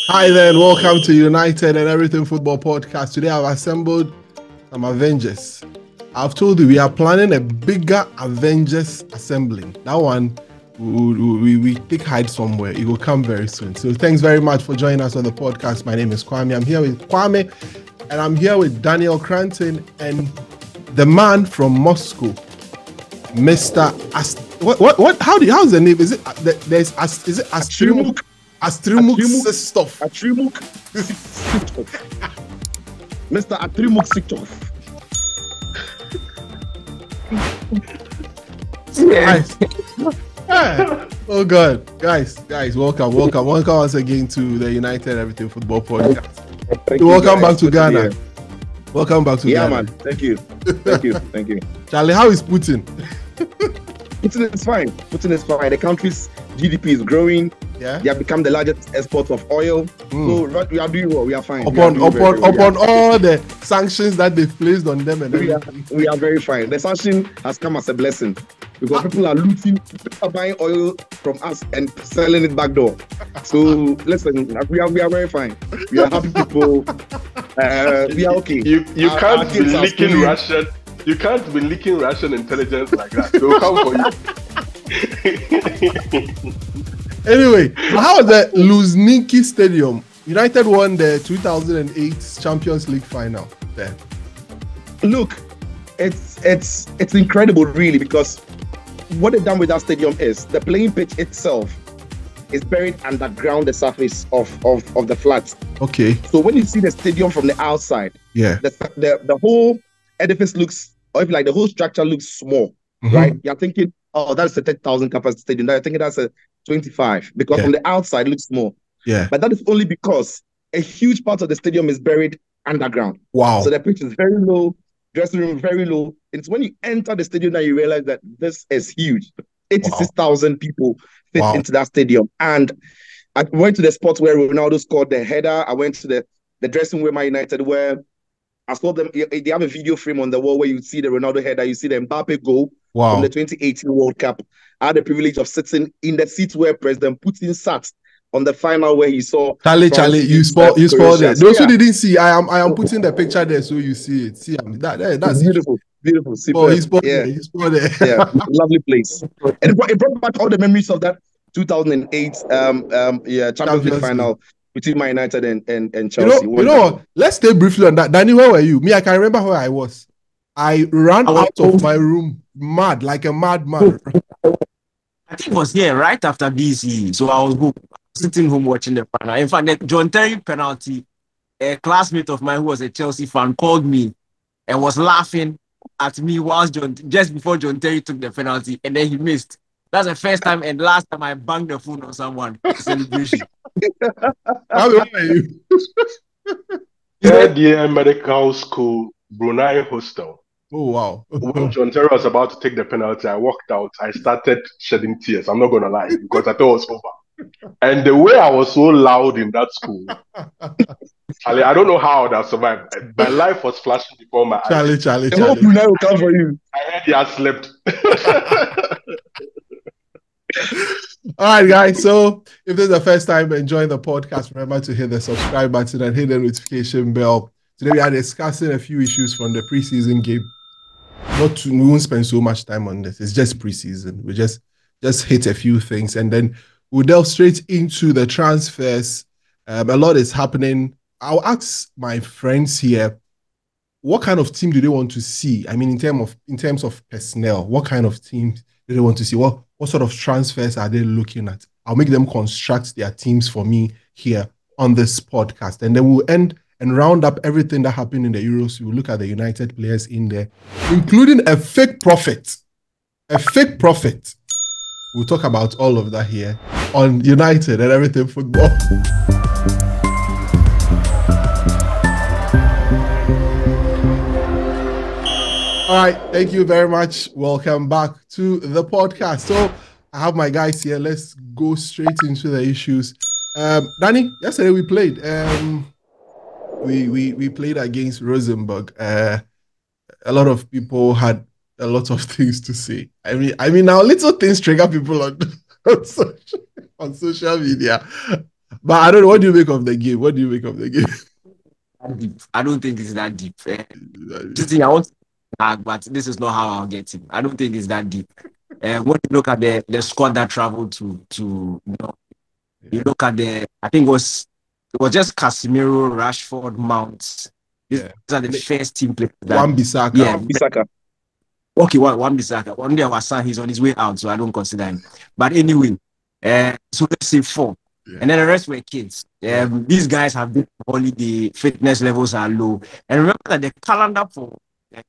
Hi there, and welcome to United and Everything Football Podcast. Today I've assembled some Avengers. I've told you we are planning a bigger Avengers assembling. That one, we take hide somewhere. It will come very soon. So thanks very much for joining us on the podcast. My name is Kwame. I'm here with Kwame, and I'm here with Daniel Cranton and the man from Moscow, Mr. How's the name? Is it Astrimuk? Astrimuk Sistov. Astrimuk Sistov. Mr. Astrimuk Sistov. Nice. Oh God, guys, welcome once again to the United Everything Football Podcast. Welcome back to Ghana. Welcome back to Ghana. Yeah, man. Thank you. Charlie, how is Putin? Putin is fine. The country's GDP is growing. Yeah, they have become the largest export of oil. So we are doing well. We are fine. Upon all the sanctions that they've placed on them, and we are very fine. The sanction has come as a blessing because people are looting, buying oil from us and selling it back door. So listen, we are very fine. We are happy people. We are okay. You can't be leaking Russian. You can't be leaking Russian intelligence like that. They'll come for you. Anyway, how was the Luzhniki Stadium? United won the 2008 Champions League final there. Look, it's incredible, really, because what they've done with that stadium is the playing pitch itself is buried underground the surface of the flats. Okay. So when you see the stadium from the outside, yeah, the whole edifice looks, or if like the whole structure looks small, right? You're thinking, oh, that's a 10,000 capacity stadium. You're thinking that's a 25 because from the outside it looks small. Yeah. But that is only because a huge part of the stadium is buried underground. Wow. So the pitch is very low, dressing room very low. It's when you enter the stadium that you realize that this is huge. 86,000 people fit into that stadium. And I went to the spot where Ronaldo scored the header. I went to the dressing room at United where I saw them. They have a video frame on the wall where you see the Ronaldo header, you see the Mbappe goal from the 2018 World Cup. I had the privilege of sitting in the seat where President Putin sat on the final where he saw. Charlie, you spoiled it. Those who didn't see, I am putting the picture there so you see it. See, that's beautiful. He spoiled it. Yeah, lovely place. And it brought back all the memories of that 2008 Champions League final between Man United and Chelsea. You know what? Let's stay briefly on that. Danny, where were you? Me, I can remember where I was. I ran out of my room, mad, like a madman. I think it was here right after BC. So I was sitting home watching the final. In fact, the John Terry penalty, a classmate of mine who was a Chelsea fan called me and was laughing at me just before John Terry took the penalty and then he missed. That's the first time and last time I banged the phone on someone. Celebration. How old are you? Third year medical school, Brunei hostel. Oh, wow. When John Terry was about to take the penalty, I walked out. I started shedding tears. I'm not going to lie, because I thought it was over. And the way I was so loud in that school, Charlie, I don't know how I would have survived. My life was flashing before my eyes. Charlie. I hope Brunei will come for you. I heard he had slept. All right, guys. So if this is the first time enjoying the podcast, remember to hit the subscribe button and hit the notification bell. Today we are discussing a few issues from the preseason game. We won't spend so much time on this. It's just preseason. We just hit a few things and then we'll delve straight into the transfers. A lot is happening. I'll ask my friends here, what kind of team do they want to see? I mean, in terms of personnel, what kind of team do they want to see? What sort of transfers are they looking at? I'll make them construct their teams for me here on this podcast. And then we'll end and round up everything that happened in the Euros. We'll look at the United players in there, including a fake prophet. We'll talk about all of that here on United and Everything Football. All right, thank you very much. Welcome back to the podcast. So I have my guys here. Let's go straight into the issues. Danny, yesterday we played. We played against Rosenberg. A lot of people had a lot of things to say. I mean, now little things trigger people on social media. But I don't know. What do you make of the game? What do you make of the game? Deep. I don't think it's that deep. Just think I want to, but this is not how I'll get him. I don't think it's that deep. When you look at the squad that traveled to you look at I think it was just Casemiro, Rashford, Mount. These are the first team players. Wan-Bissaka. Yeah, Bissaka. Okay, Wan-Bissaka. One day our son, he's on his way out, so I don't consider him. But anyway, so let's say 4. Yeah. And then the rest were kids. These guys have been on holiday, fitness levels are low. And remember that the calendar for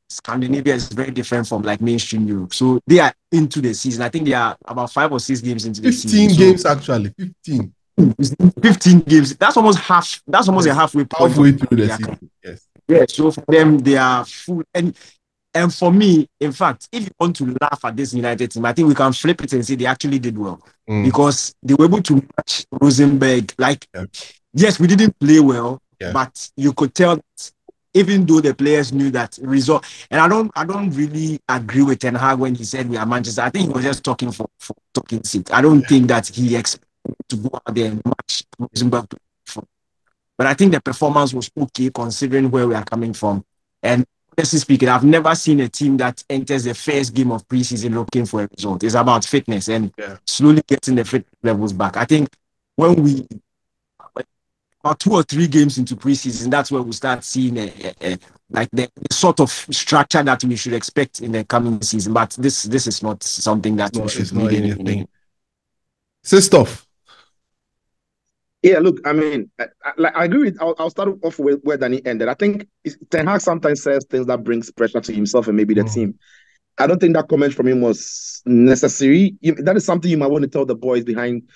Scandinavia is very different from like mainstream Europe. So they are into the season. I think they are about 5 or 6 games into the season. 15 games actually. 15. 15 games. That's almost half. That's almost a halfway point. Halfway through the season. Yes. Yeah. So for them, they are full. And for me, in fact, if you want to laugh at this United team, I think we can flip it and say they actually did well because they were able to match Rosenberg. Like, yes, we didn't play well, but you could tell that even though the players knew that result. And I don't really agree with Ten Hag when he said we are Manchester. I think he was just talking for talking sake. I don't think that he expected to go out there and match Rosenberg. But I think the performance was okay considering where we are coming from. And honestly speaking, I've never seen a team that enters the first game of preseason looking for a result. It's about fitness and slowly getting the fitness levels back. I think when we about 2 or 3 games into preseason, that's where we start seeing like the sort of structure that we should expect in the coming season. But this is not something that we should read anything. Sistov. Yeah, look, I mean, I agree with. I'll start off with where Danny ended. I think Ten Hag sometimes says things that brings pressure to himself and maybe the team. I don't think that comment from him was necessary. That is something you might want to tell the boys behind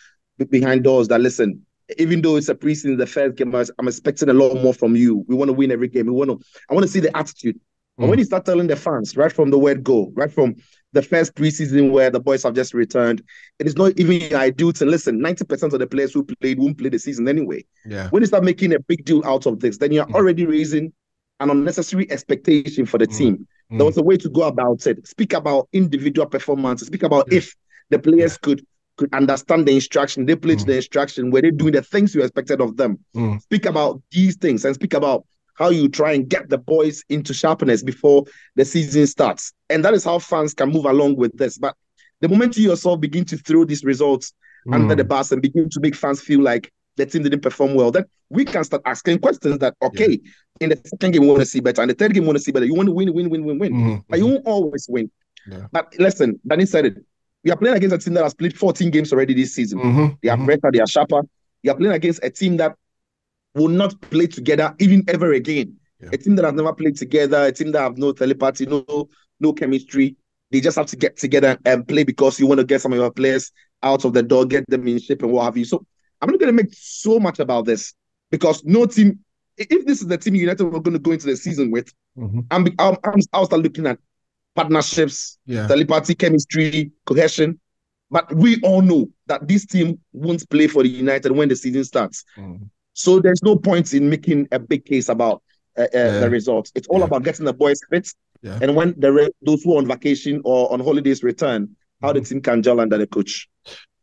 doors that listen. Even though it's a preseason, the first game, I'm expecting a lot more from you. We want to win every game. I want to see the attitude. And when you start telling the fans right from the word go, right from the first preseason where the boys have just returned, it is not even ideal to listen. 90% of the players who played won't play the season anyway. Yeah. When you start making a big deal out of this, then you're already raising an unnecessary expectation for the team. There was a way to go about it. Speak about individual performances. Speak about if the players could understand the instruction, they played to the instruction, were they doing the things you expected of them. Speak about these things and speak about how you try and get the boys into sharpness before the season starts. And that is how fans can move along with this. But the moment you yourself begin to throw these results under the bus and begin to make fans feel like the team didn't perform well, then we can start asking questions that, in the second game we want to see better, and the third game we want to see better. You want to win. But you won't always win. But listen, Danny said it. We are playing against a team that has played 14 games already this season. They are better, they are sharper. You are playing against a team that will not play together even ever again. A team that has never played together, a team that have no telepathy, no chemistry. They just have to get together and play because you want to get some of your players out of the door, get them in shape and what have you. So I'm not going to make so much about this because no team, if this is the team United were going to go into the season with, I'll start looking at partnerships, telepathy, chemistry, cohesion. But we all know that this team won't play for the United when the season starts. So there's no point in making a big case about the results. It's all about getting the boys fit. And when those who are on vacation or on holidays return, how the team can gel under the coach.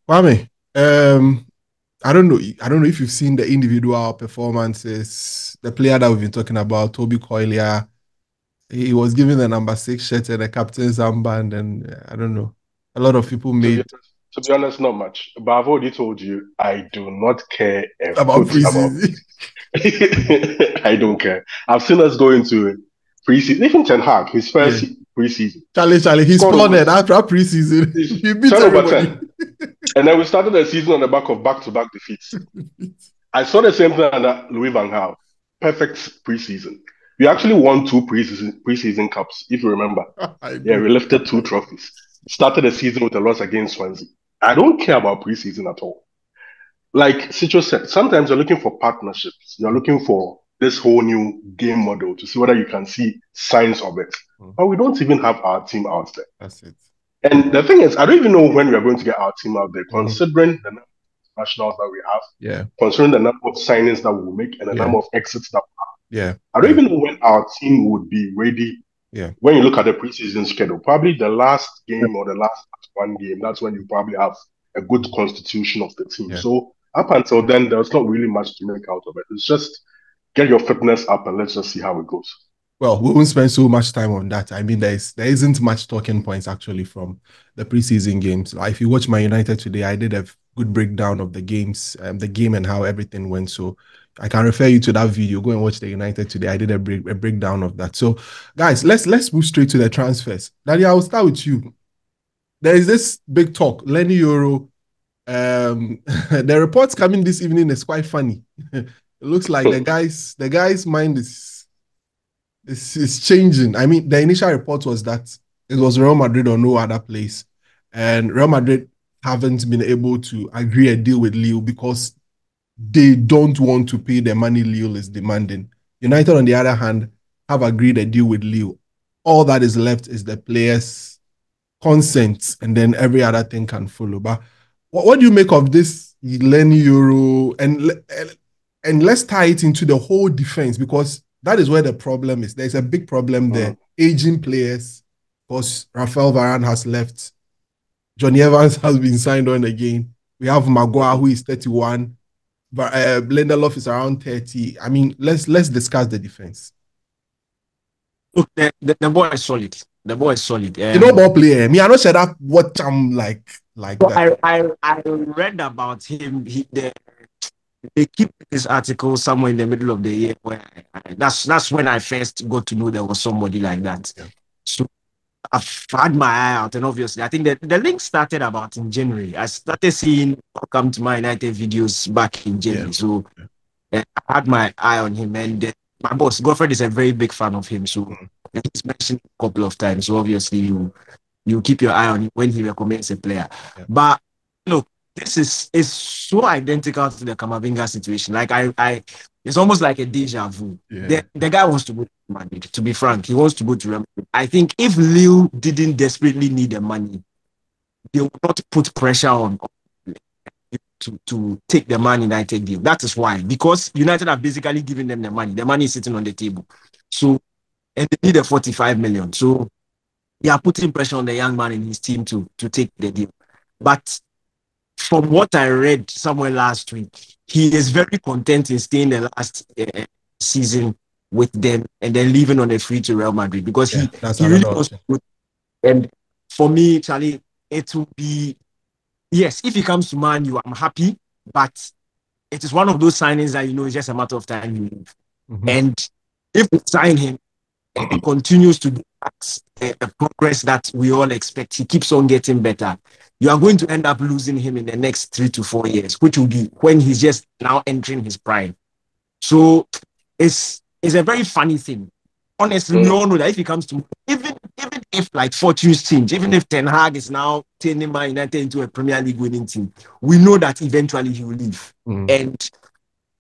Kwame, I don't know if you've seen the individual performances. The player that we've been talking about, Toby Coylia, he was given the number 6 shirt and a captain's armband, and I don't know. A lot of people made. To be honest, not much. But I've already told you, I do not care about preseason. I don't care. I've seen us go into preseason. Even Ten Hag, his first preseason. Charlie, he's plotted after preseason. He beat everybody. And then we started the season on the back of back-to-back defeats. I saw the same thing under Louis van Gaal. Perfect preseason. We actually won 2 preseason cups, if you remember. We lifted 2 trophies. Started the season with a loss against Swansea. I don't care about preseason at all. Like Cicho said, sometimes you're looking for partnerships. You're looking for this whole new game model to see whether you can see signs of it. But we don't even have our team out there. That's it. And the thing is, I don't even know when we are going to get our team out there, considering the number of nationals that we have, considering the number of signings that we will make and the number of exits that we have. I don't even know when our team would be ready. When you look at the preseason schedule, probably the last game or the last one game, that's when you probably have a good constitution of the team. So up until then, there's not really much to make out of it. It's just get your fitness up and let's just see how it goes. Well, we won't spend so much time on that. I mean, there isn't much talking points actually from the preseason games. If you watch Man United today, I did a good breakdown of the games, the game and how everything went. So I can refer you to that video. Go and watch the United today. I did a breakdown of that. So, guys, let's move straight to the transfers. Daddy, I will start with you. There is this big talk, LENY YORO. The reports coming this evening is quite funny. It looks like the guy's mind is changing. I mean, the initial report was that it was Real Madrid or no other place, and Real Madrid haven't been able to agree a deal with Lille because they don't want to pay the money Lille is demanding. United, on the other hand, have agreed a deal with Lille. All that is left is the players' consent, and then every other thing can follow. But what do you make of this LENY YORO? And let's tie it into the whole defense, because that is where the problem is. There's a big problem there. Aging players, because Rafael Varane has left. Johnny Evans has been signed on again. We have Maguire, who is 31. But Lindelof is around 30. I mean, let's discuss the defense. Look, the boy is solid. The boy is solid. You know, ball player. Me, I not sure that what I'm like so that. I read about him. They keep this article somewhere in the middle of the year where that's when I first got to know there was somebody like that. Yeah. So I've had my eye out, and obviously I think that the link started about in January. I started seeing Welcome to Man United videos back in January. Yeah. So I had my eye on him, and my boss Godfred is a very big fan of him. So he's mentioned a couple of times. So obviously you keep your eye on him when he recommends a player. Yeah. But look, this is so identical to the Camavinga situation. Like I it's almost like a deja vu. Yeah. The guy wants to go to Madrid, to be frank. He wants to go to Real Madrid. I think if Lille didn't desperately need the money, they would not put pressure on to take the Man United deal. That is why. Because United have basically given them the money. The money is sitting on the table. So, and they need a 45 million. So they are putting pressure on the young man in his team to take the deal. But from what I read somewhere last week, he is very content in staying the last season with them and then leaving on a free to Real Madrid, because he really wants to. And for me, Charlie, it will be, yes, if he comes to Man U, I'm happy, but it is one of those signings that it's just a matter of time you leave. Mm-hmm. And if we sign him and he continues to do the progress that we all expect, he keeps on getting better, you are going to end up losing him in the next 3 to 4 years, which will be when he's just now entering his prime. So it's a very funny thing. Honestly, we all know that if he comes to, even if like fortunes change, even if Ten Hag is now turning Man United into a Premier League winning team, we know that eventually he will leave. And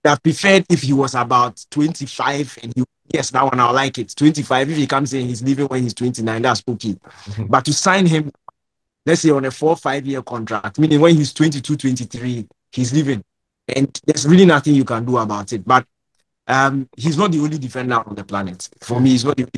that preferred if he was about 25 and yes, that one I like it. 25, if he comes in, he's leaving when he's 29, that's okay. But to sign him, let's say on a 4 or 5 year contract, meaning when he's 22, 23, he's leaving. And there's really nothing you can do about it. But he's not the only defender on the planet. For me, he's not the only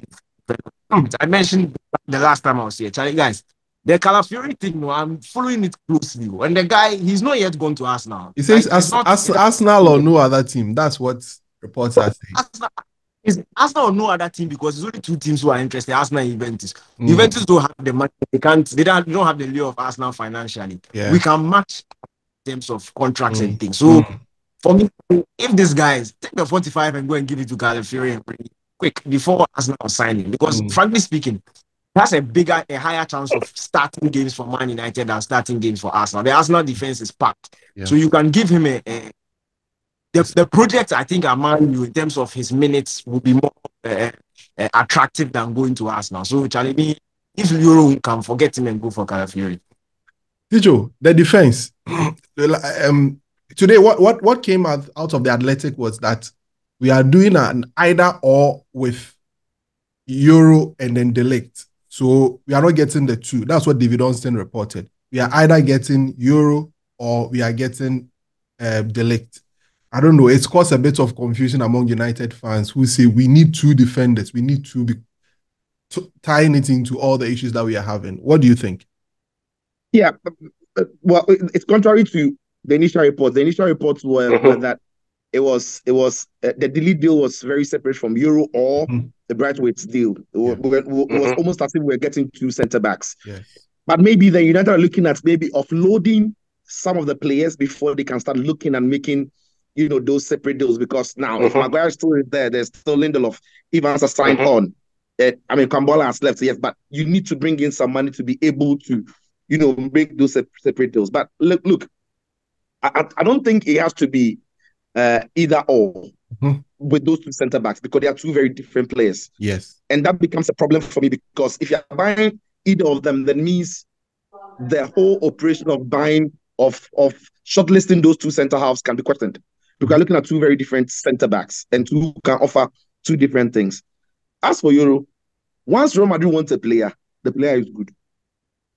defender. I mentioned the last time I was here, Charlie, guys, the Calafiori thing, I'm following it closely. And the guy, he's not yet gone to Arsenal. He says Arsenal or no other team. That's what reports are saying. Is Arsenal or no other team, because there's only 2 teams who are interested, Arsenal and Juventus. Juventus don't have the money. They don't have the lure of Arsenal financially. Yeah. We can match in terms of contracts and things. So for me, if these guys take the 45 and go and give it to Calafiori and bring it quick before Arsenal signing, because frankly speaking, that's a higher chance of starting games for Man United than starting games for Arsenal. The Arsenal defense is packed. Yeah. So you can give him the project, I think, among you in terms of his minutes will be more attractive than going to Arsenal. So, Charlie, if YORO can forget him and go for Calafiori. Tijo, the defense. Today, what came out of the Athletic was that we are doing an either or with YORO and then De Ligt. So we are not getting the two. That's what David Onston reported. We are either getting YORO or we are getting De Ligt. I don't know. It's caused a bit of confusion among United fans who say we need 2 defenders. We need to be tying it into all the issues that we are having. What do you think? Yeah, well, it's contrary to the initial reports were that it was the delete deal was very separate from Euro or the Brightweights deal. It was almost as if we were getting two centre backs. Yes. But maybe the United are looking at maybe offloading some of the players before they can start looking and making, those separate deals. Because now, if Maguire still is there, there's still Lindelof. Evans has signed on. Kambola has left, yes, but you need to bring in some money to be able to, make those separate deals. But look, I don't think it has to be either or with those two centre backs because they are two very different players. Yes. And that becomes a problem for me because if you're buying either of them, that means the whole operation of buying of shortlisting those two centre halves can be questioned. Because we're looking at two very different centre backs and two can offer two different things. As for Euro, once Real Madrid wants a player, the player is good.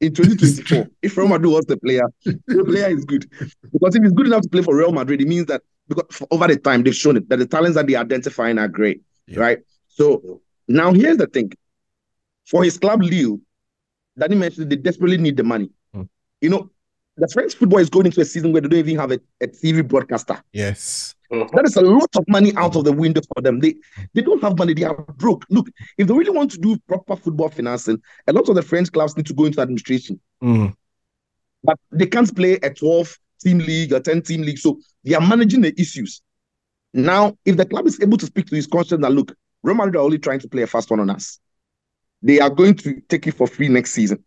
In 2024, if Real Madrid wants the player is good. Because if he's good enough to play for Real Madrid, it means that because over the time they've shown it that the talents that they're identifying are great, right? So now here's the thing: for his club Lille, Danny mentioned they desperately need the money. The French football is going into a season where they don't even have a TV broadcaster. Yes. That is a lot of money out of the window for them. They don't have money. They are broke. Look, if they really want to do proper football financing, a lot of the French clubs need to go into administration. But they can't play a 12-team league, a 10-team league. So they are managing the issues. Now, if the club is able to speak to his conscience that, look, Real Madrid are only trying to play a fast one on us. They are going to take it for free next season.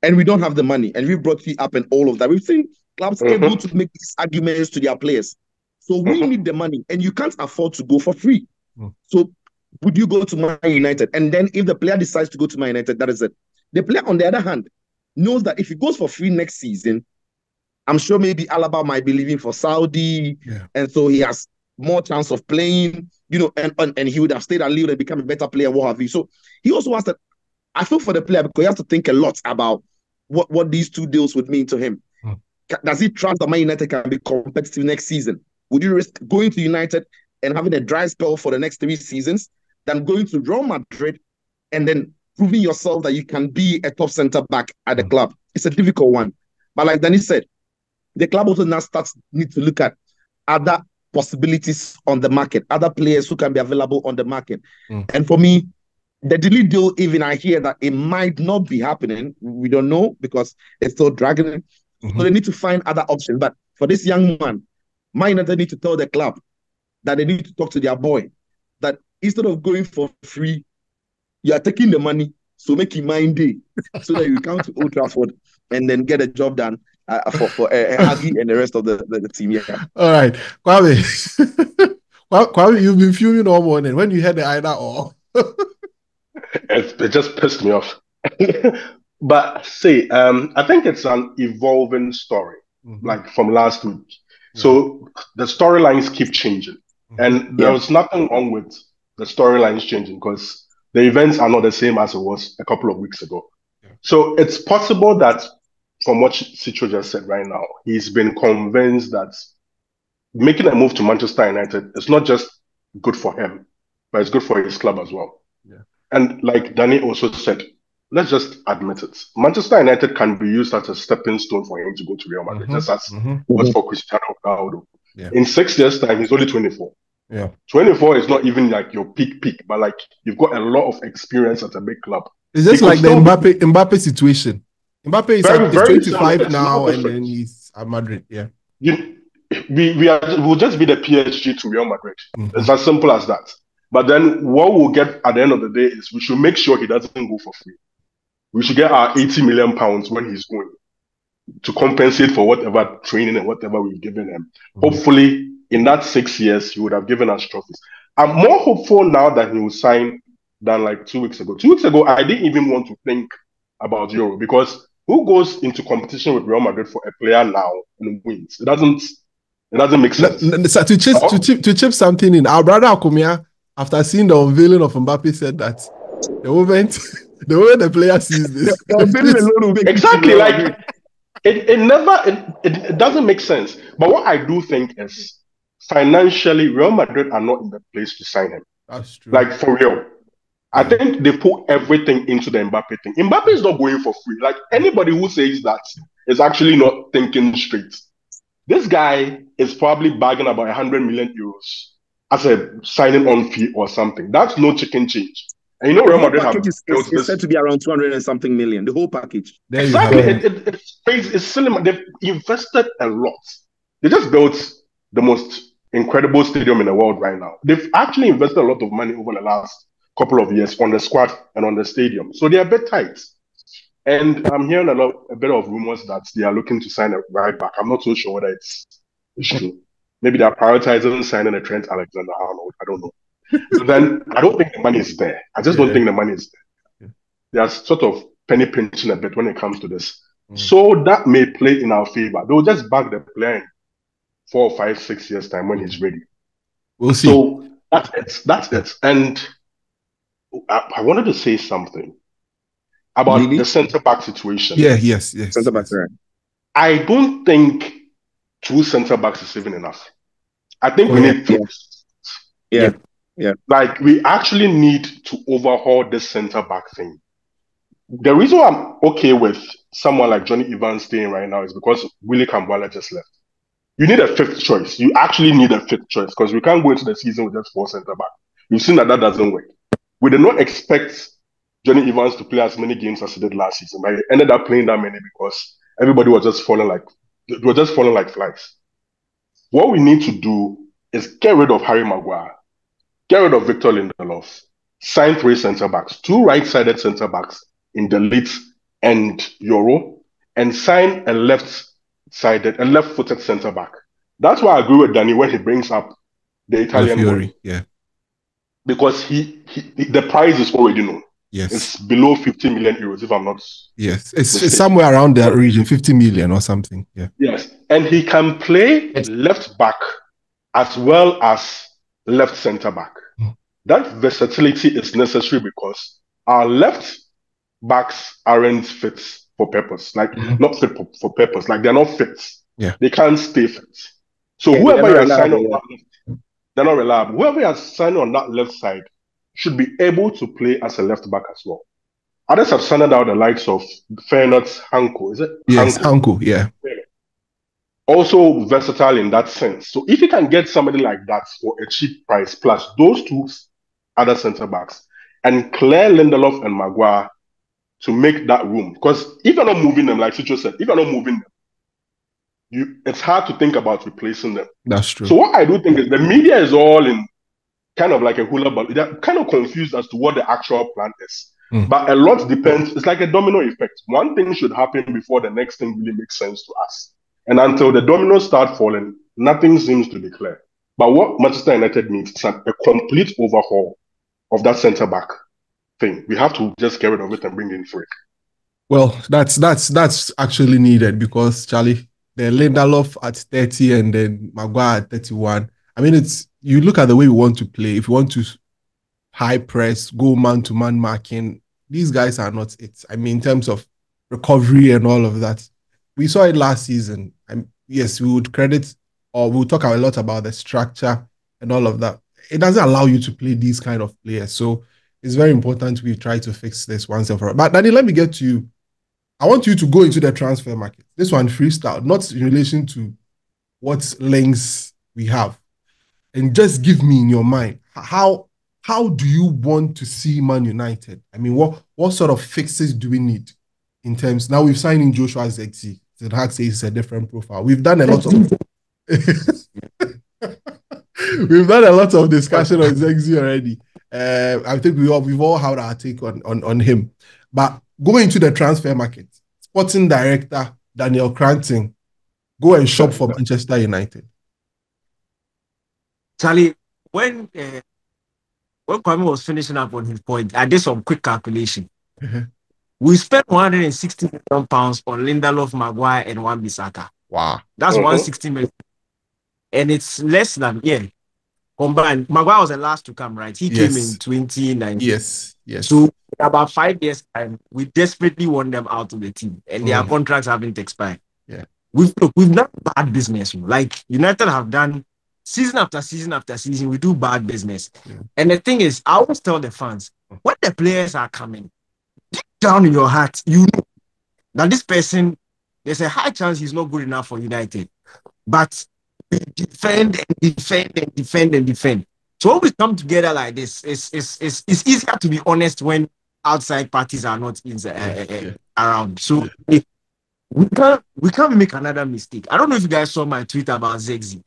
And we don't have the money. And we've brought you up and all of that. We've seen clubs able to make these arguments to their players. So we need the money. And you can't afford to go for free. So would you go to Man United? And then if the player decides to go to Man United, that is it. The player, on the other hand, knows that if he goes for free next season, I'm sure maybe Alaba might be leaving for Saudi. And so he has more chance of playing, and he would have stayed and lived and become a better player, what have you. So he also has to, I feel for the player because he has to think a lot about what these two deals would mean to him. Does he trust that Man United can be competitive next season? Would you risk going to United and having a dry spell for the next 3 seasons than going to Real Madrid and then proving yourself that you can be a top centre back at the club? It's a difficult one. But like Danny said, the club also now need to look at other possibilities on the market, other players who can be available on the market. And for me, the delete deal, even I hear that it might not be happening. We don't know because it's still dragging. So they need to find other options. But for this young man, Man United need to tell the club that they need to talk to their boy, that instead of going for free, you are taking the money, so make it mind day, so that you come to Old Trafford and then get a job done for Hagi and the rest of the team. All right, Kwame. Kwame, you've been fuming all morning. When you heard the either or, it just pissed me off. But see, I think it's an evolving story, like from last week. So the storylines keep changing, and there was nothing wrong with the storylines changing because the events are not the same as it was a couple of weeks ago. So it's possible that, from what Cicho just said right now, he's been convinced that making a move to Manchester United is not just good for him, but it's good for his club as well. And like Danny also said, let's just admit it. Manchester United can be used as a stepping stone for him to go to Real Madrid, just as was for Cristiano Ronaldo. In 6 years' time, he's only 24. 24 is not even like your peak, but like you've got a lot of experience at a big club. It's just like the Mbappe situation. Mbappe is very 25 now, and then he's at Madrid. We'll just be the PSG to Real Madrid. It's as simple as that. But then what we'll get at the end of the day is we should make sure he doesn't go for free. We should get our £80 million when he's going to compensate for whatever training and whatever we've given him. Hopefully, in that 6 years, he would have given us trophies. I'm more hopeful now that he will sign than like 2 weeks ago. 2 weeks ago, I didn't even want to think about Euro because who goes into competition with Real Madrid for a player now and wins? It doesn't make sense. To chip something in, our brother Akumia, after seeing the unveiling of Mbappe, said that the moment the player sees this, exactly, like it doesn't make sense. But what I do think is financially, Real Madrid are not in the place to sign him. That's true. Like for real. I think they put everything into the Mbappe thing. Mbappe is not going for free. Like anybody who says that is actually not thinking straight. This guy is probably bagging about 100 million euros as a signing on fee or something. That's no chicken change. And The Real whole Madrid package have built is this. said to be around 200 and something million. The whole package. There Exactly. you have it. It's crazy. It's silly. They've invested a lot. They just built the most incredible stadium in the world right now. They've actually invested a lot of money over the last couple of years on the squad and on the stadium. So they're a bit tight. And I'm hearing a bit of rumors that they are looking to sign a right back. I'm not so sure whether it's true. Maybe they're prioritizing signing a Trent Alexander-Arnold. I don't know. But then I don't think the money is there. I just don't think the money is there. They are sort of penny pinching a bit when it comes to this. So that may play in our favor. They'll just back the player in 4, 5, 6 years' time when he's ready. We'll see. So that's it. And I wanted to say something about the centre back situation. Yes. Centre back, right? I don't think 2 centre backs is even enough. I think we need 3. Yeah. Like, we actually need to overhaul this centre back thing. The reason why I'm okay with someone like Johnny Evans staying right now is because Willie Kambwala just left. You need a 5th choice. You actually need a 5th choice because we can't go into the season with just 4 centre back. We've seen that doesn't work. We did not expect Johnny Evans to play as many games as he did last season, but he ended up playing that many because everybody was just falling like flies. What we need to do is get rid of Harry Maguire, get rid of Victor Lindelof, sign 3 centre backs, 2 right-sided centre backs in the Leeds and YORO, and sign a left-footed centre back. That's why I agree with Danny when he brings up the Italian one. Yeah. Because the price is already known. Yes. It's below 50 million euros, if I'm not. Yes. It's somewhere around that region, 50 million or something. Yeah. Yes. And he can play left back as well as left centre back. That versatility is necessary because our left backs aren't fit for purpose. Like, not fit for purpose. Like, they're not fit. Yeah. They can't stay fit. So whoever you're signing on that left, they're not reliable. Whoever you're signing on that left side should be able to play as a left back as well. Others have signed out the likes of Feyenoord's Hanko. Is it? Yes, Hanko, yeah. Also versatile in that sense. So if you can get somebody like that for a cheap price, plus those 2 other centre backs, and clear Lindelof and Maguire to make that room. Because if you're not moving them, like Chicho said, if you're not moving them, it's hard to think about replacing them. That's true. So what I do think is the media is all in kind of like a hula ball. They're kind of confused as to what the actual plan is. But a lot depends. It's like a domino effect. One thing should happen before the next thing really makes sense to us. And until the dominoes start falling, nothing seems to be clear. But what Manchester United needs is a complete overhaul of that centre back thing. We have to just get rid of it and bring in Frick. Well, that's actually needed because, Charlie, the Lindelof at 30 and then Maguire at 31. I mean, you look at the way we want to play. If you want to high press, go man-to-man marking, these guys are not it. I mean, in terms of recovery and all of that. We saw it last season. Yes, we would credit or we'll talk a lot about the structure and all of that. It doesn't allow you to play these kind of players. So it's very important we try to fix this once and for all. But Danny, let me get to you. I want you to go into the transfer market. This one freestyle, not in relation to what links we have. And just give me in your mind, how do you want to see Man United? I mean, what sort of fixes do we need in terms? Now we've signed in Joshua Zexi. Ten Hag says it's a different profile. We've done a lot of we've done a lot of discussion on Zexi already. I think we've all had our take on him. But going into the transfer market, sporting director Daniel Cranton, go and shop for Manchester United. Charlie, when Kwame was finishing up on his point, I did some quick calculation. We spent £160 million on Lindelof, Maguire, and Wan-Bissaka. Wow. That's 160 million. And it's less than, combined. Maguire was the last to come, right? He came in 2019. Yes. So in about 5 years' time, we desperately want them out of the team. And their contracts haven't expired. Yeah. We've done bad business. Like United have done season after season after season, we do bad business. Yeah. And the thing is, I always tell the fans, when the players are coming, deep down in your heart, you know that this person, there's a high chance he's not good enough for United. but we defend and defend and defend and defend. So when we come together like this, it's easier to be honest when outside parties are not around. So we can't make another mistake. I don't know if you guys saw my tweet about Zexi.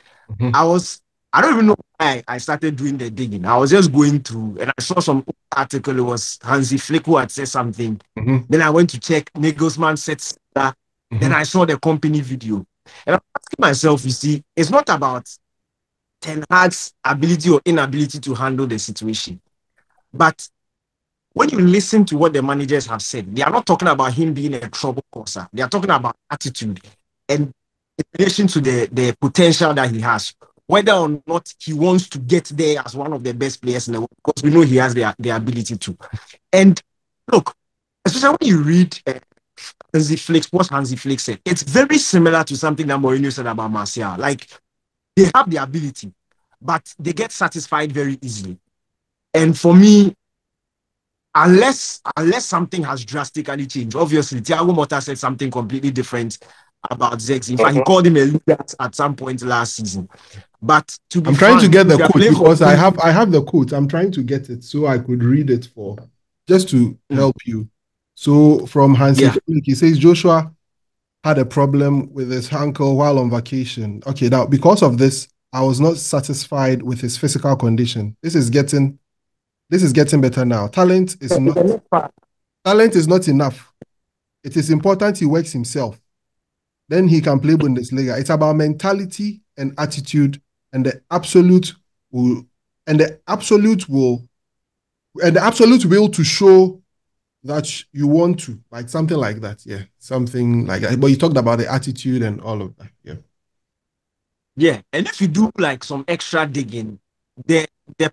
I don't even know why I started doing the digging. I was just going through and I saw some article. It was Hansi Flick who had said something. Then I went to check Nagelsmann said that. Then I saw the company video. And I'm asking myself, you see, it's not about Ten Hag's ability or inability to handle the situation. But when you listen to what the managers have said, they are not talking about him being a trouble causer. They are talking about attitude and in relation to the potential that he has, whether or not he wants to get there as one of the best players in the world, because we know he has the ability to. And look, especially when you read what Hansi Flick said, it's very similar to something that Mourinho said about Martial. Like, they have the ability, but they get satisfied very easily. And for me, unless something has drastically changed, obviously, Thiago Motta said something completely different about Zex. In fact, he called him a leader at some point last season. But to be I'm trying to get the quote because I have the quote. I'm trying to get it so I could read it just to help you. So from Hansi Flick, he says Joshua had a problem with his ankle while on vacation. Okay, now because of this, I was not satisfied with his physical condition. This is getting better now. Talent is not enough. It is important he works himself. Then he can play Bundesliga. It's about mentality and attitude, and the absolute will to show that you want to, like something like that. Yeah, something like that. But you talked about the attitude and all of that. Yeah. Yeah, and if you do like some extra digging, the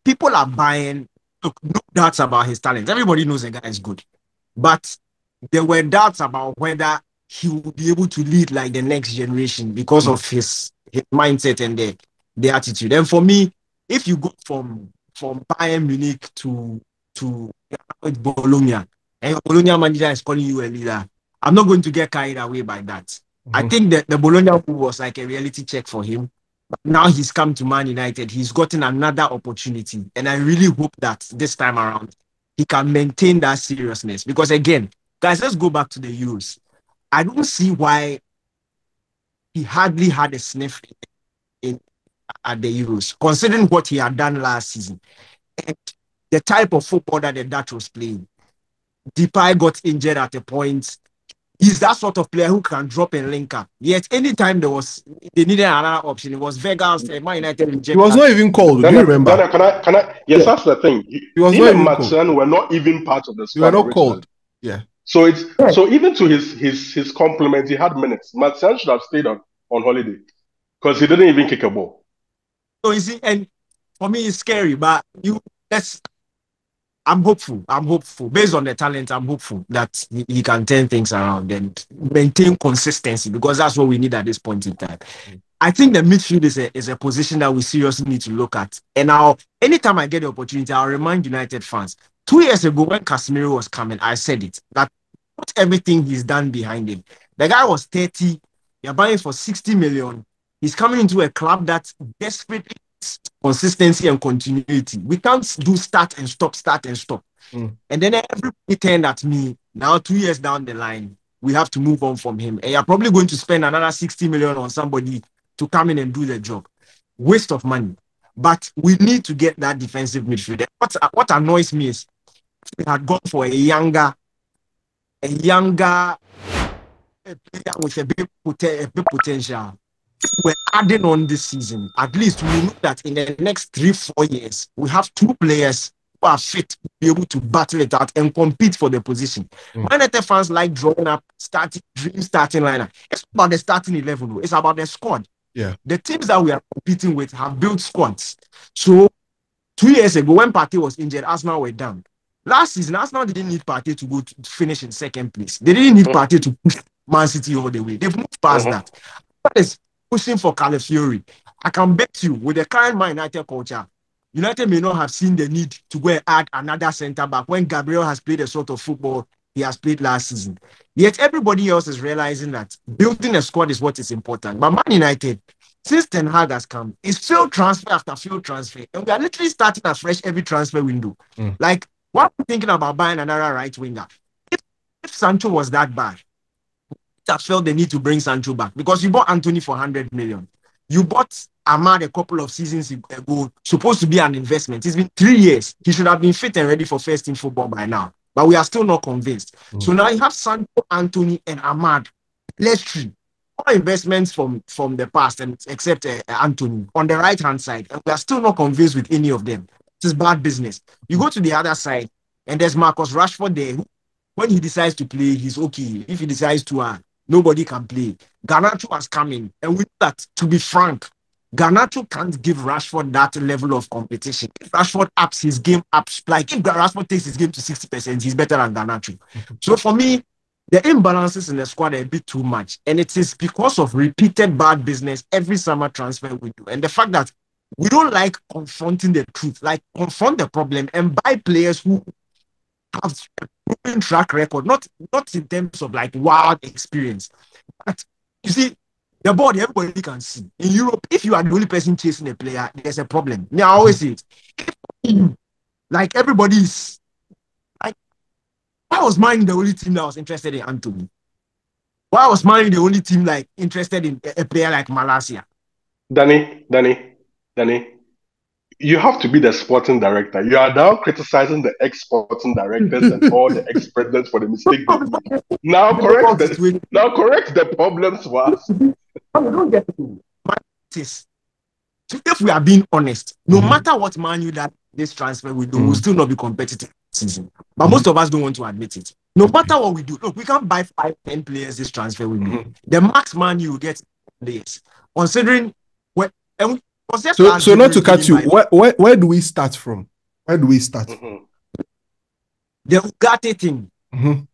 people are buying. Look, no doubts about his talent. Everybody knows the guy is good, but there were doubts about whether he will be able to lead like the next generation because of his mindset and the attitude. And for me, if you go from Bayern Munich to Bologna, and your Bologna manager is calling you a leader, I'm not going to get carried away by that. I think that the Bologna move was like a reality check for him. But now he's come to Man United. He's gotten another opportunity. And I really hope that this time around, he can maintain that seriousness. Because again, guys, let's go back to the Euros. I don't see why he hardly had a sniff at the Euros, considering what he had done last season. And the type of football that the Dutch was playing. Depay got injured at a point. He's that sort of player who can drop and link up. Yet anytime they needed another option, it was Vegas, Man United rejected. He was not even called. Do you remember? Can I? Yes, that's the thing. He was not even called. Were not even part of the squad. They were not called. Yeah. So even to his compliment, he had minutes. Martial should have stayed on holiday because he didn't even kick a ball. So you see, and for me it's scary, but I'm hopeful. Based on the talent, I'm hopeful that he can turn things around and maintain consistency, because that's what we need at this point in time. I think the midfield is a position that we seriously need to look at. And anytime I get the opportunity, I'll remind United fans. 2 years ago, when Casemiro was coming, I said it, that not everything he's done behind him. The guy was 30. You're buying for 60 million. He's coming into a club that desperately needs consistency and continuity. We can't do start and stop. And then everybody turned at me. Now, 2 years down the line, we have to move on from him. And you're probably going to spend another 60 million on somebody to come in and do the job. Waste of money. But we need to get that defensive midfielder. What annoys me is we had gone for a younger player with a big potential. If we're adding on this season, at least we know that in the next 3-4 years, we have 2 players who are fit to be able to battle it out and compete for the position. United fans like drawing up starting lineup. It's not about the starting 11, it's about the squad. Yeah. The teams that we are competing with have built squads. So 2 years ago, when Partey was injured, Arsenal were down. Last season, Arsenal didn't need Partey to go to finish in second place. They didn't need Partey to push Man City all the way. They've moved past that. That is pushing for Calafiori. I can bet you, with the current Man United culture, United may not have seen the need to go and add another centre back when Gabriel has played the sort of football he has played last season. Yet everybody else is realizing that building a squad is what is important. But Man United, since Ten Hag has come, it's field transfer after field transfer. And we are literally starting afresh every transfer window. Like, what are we thinking about buying another right winger? If Sancho was that bad, that felt the need to bring Sancho back because you bought Anthony for 100 million. You bought Ahmad a couple of seasons ago, supposed to be an investment. It's been 3 years. He should have been fit and ready for first team football by now. But we are still not convinced. So now you have Sancho, Anthony, and Ahmad. Let's see. All investments from the past, and except Anthony on the right hand side, and we are still not convinced with any of them. This is bad business. You go to the other side, and there's Marcus Rashford there. When he decides to play, he's okay. If he decides to, nobody can play. Garnacho has come in, and with that, to be frank, Garnacho can't give Rashford that level of competition. If Rashford ups his game ups, like if Rashford takes his game to 60%, he's better than Garnacho. So for me, the imbalances in the squad are a bit too much, and it is because of repeated bad business every summer transfer we do, and the fact that we don't like confronting the truth, like confront the problem and buy players who have a proven track record, not in terms of like wild experience. But you see, the board everybody can see. In Europe, if you are the only person chasing a player, there's a problem. I always say it. Like everybody is like, why was mine the only team that was interested in Anthony? Why was mine the only team like interested in a player like Malacia? Danny, you have to be the sporting director. You are now criticizing the ex-sporting directors and all the ex-presidents for the mistake they made. Now correct the problems for us. Don't get to this. If we are being honest, no matter what Man U that this transfer we do, we'll still not be competitive this season. But most of us don't want to admit it. No matter what we do, look, we can't buy 5-10 players this transfer we do. The max Man U will get players. Considering what and so not to cut you, where do we start from? Where do we start? The Ugarte thing.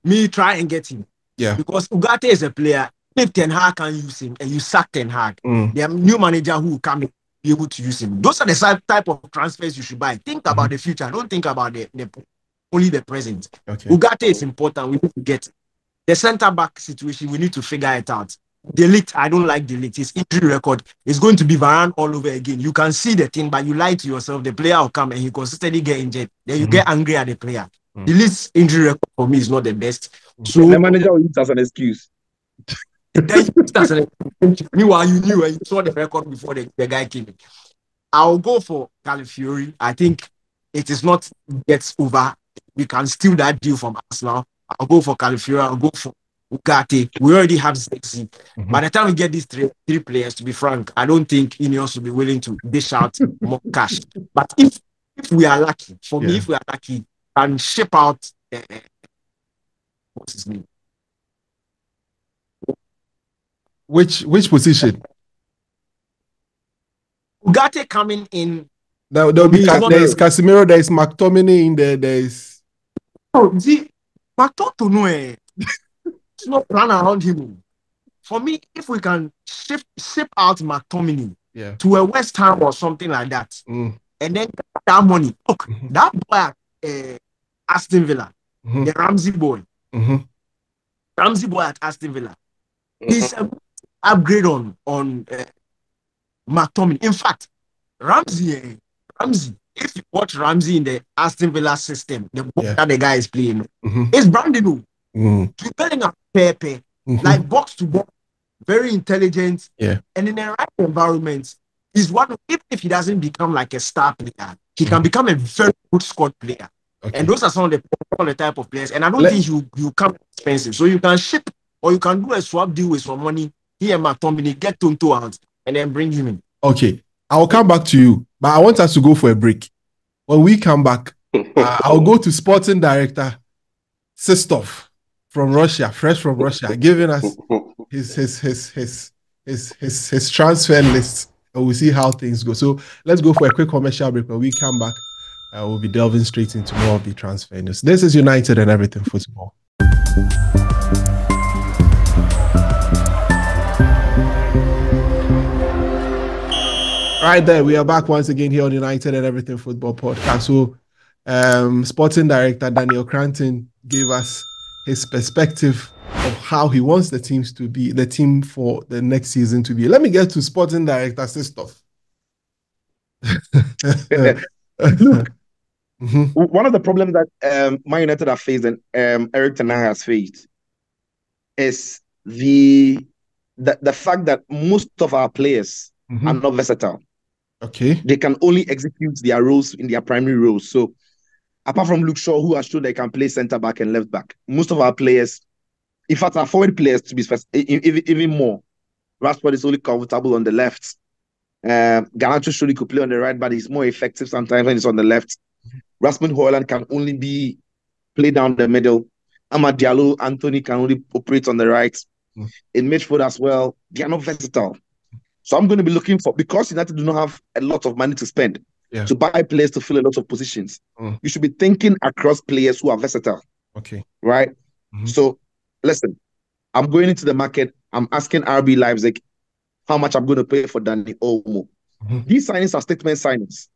Me try and get him. Yeah. Because Ugarte is a player. If Ten Hag can use him and you sack Ten Hag, the new manager who will come in be able to use him. Those are the type of transfers you should buy. Think about the future. Don't think about only the present. Okay. Ugarte is important. We need to get the centre back situation. We need to figure it out. Delete, I don't like Delete. His injury record is going to be Varane all over again. You can see the thing, but you lie to yourself. The player will come and he consistently get injured. Then you get angry at the player. Delete's injury record for me is not the best. So the manager will use it as an excuse. Meanwhile, you knew and you saw the record before the guy came in. I'll go for Calafiori. I think it is not gets over. We can steal that deal from Arsenal. I'll go for Calafiori. I'll go for Ugarte. We already have Zexi. By the time we get these three players, to be frank, I don't think Ineos will be willing to dish out more cash. But if we are lucky, for me, if we are lucky, and ship out what's his name? Which position? Ugarte coming in. There's Casemiro, there's McTominay in there, there's see, McTominay it's not run around him. For me, if we can ship out McTominay to a West Ham or something like that, and then that money, look, that boy at Aston Villa, the Ramsey boy, at Aston Villa, he's an upgrade on McTominay. In fact, Ramsey, if you watch Ramsey in the Aston Villa system, the ball that the guy is playing, it's brand new. He's building a Pepe, like box to box, very intelligent, and in the right environment, he's one. If he doesn't become like a star player, he can become a very good squad player. And those are some of the type of players. And I don't think you come expensive, so you can ship or you can do a swap deal with some money. Here, McTominay, get Tonto out, and then bring him in. Okay, I'll come back to you, but I want us to go for a break. When we come back, I'll go to sporting director Sistov from Russia, fresh from Russia, giving us his transfer list, and we'll see how things go. So let's go for a quick commercial break. When we come back, we'll be delving straight into more of the transfer news. This is United and Everything Football. Right there, we are back once again here on United and Everything Football Podcast. So, sporting director Daniel Cranton gave us his perspective of how he wants the team for the next season to be. Let me get to sporting director stuff. Look, one of the problems that Man United have faced and Erik ten Hag has faced is the fact that most of our players are not versatile. Okay. They can only execute their roles in their primary roles. So apart from Luke Shaw, who has shown they can play centre back and left back, most of our players, in fact, our forward players to be even more. Rashford is only comfortable on the left. Garnacho surely could play on the right, but he's more effective sometimes when he's on the left. Rasmus Højlund can only play down the middle. Amad Diallo, Anthony can only operate on the right. In midfield as well, they are not versatile. So I'm going to be looking for, because United do not have a lot of money to spend to buy players to fill a lot of positions. You should be thinking across players who are versatile. Okay. Right? So listen, I'm going into the market. I'm asking RB Leipzig how much I'm going to pay for Dani Olmo. These signings are statement signings.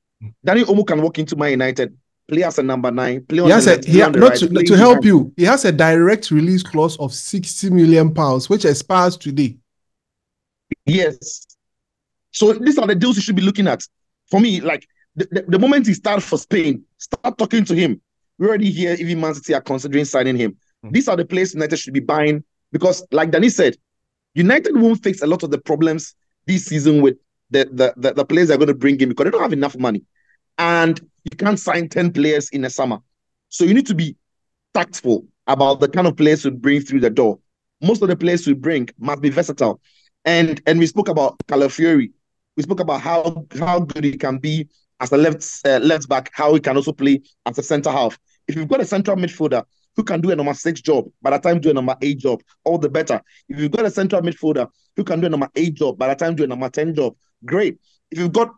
Dani Olmo can walk into Man United, play as a number 9, play on the left, play on the right. To help you, he has a direct release clause of £60 million, which expires today. Yes. So these are the deals you should be looking at. For me, like the moment he starts for Spain, start talking to him. We already hear even Man City are considering signing him. These are the players United should be buying because, like Danny said, United won't fix a lot of the problems this season with the players they're going to bring in because they don't have enough money. And you can't sign 10 players in a summer. So you need to be tactful about the kind of players you bring through the door. Most of the players we bring must be versatile. And we spoke about Calafiori. We spoke about how good he can be as a left back, how he can also play as a centre half. If you've got a central midfielder who can do a number 6 job, by the time do a number 8 job, all the better. If you've got a central midfielder who can do a number 8 job, by the time do a number 10 job, great. If you've got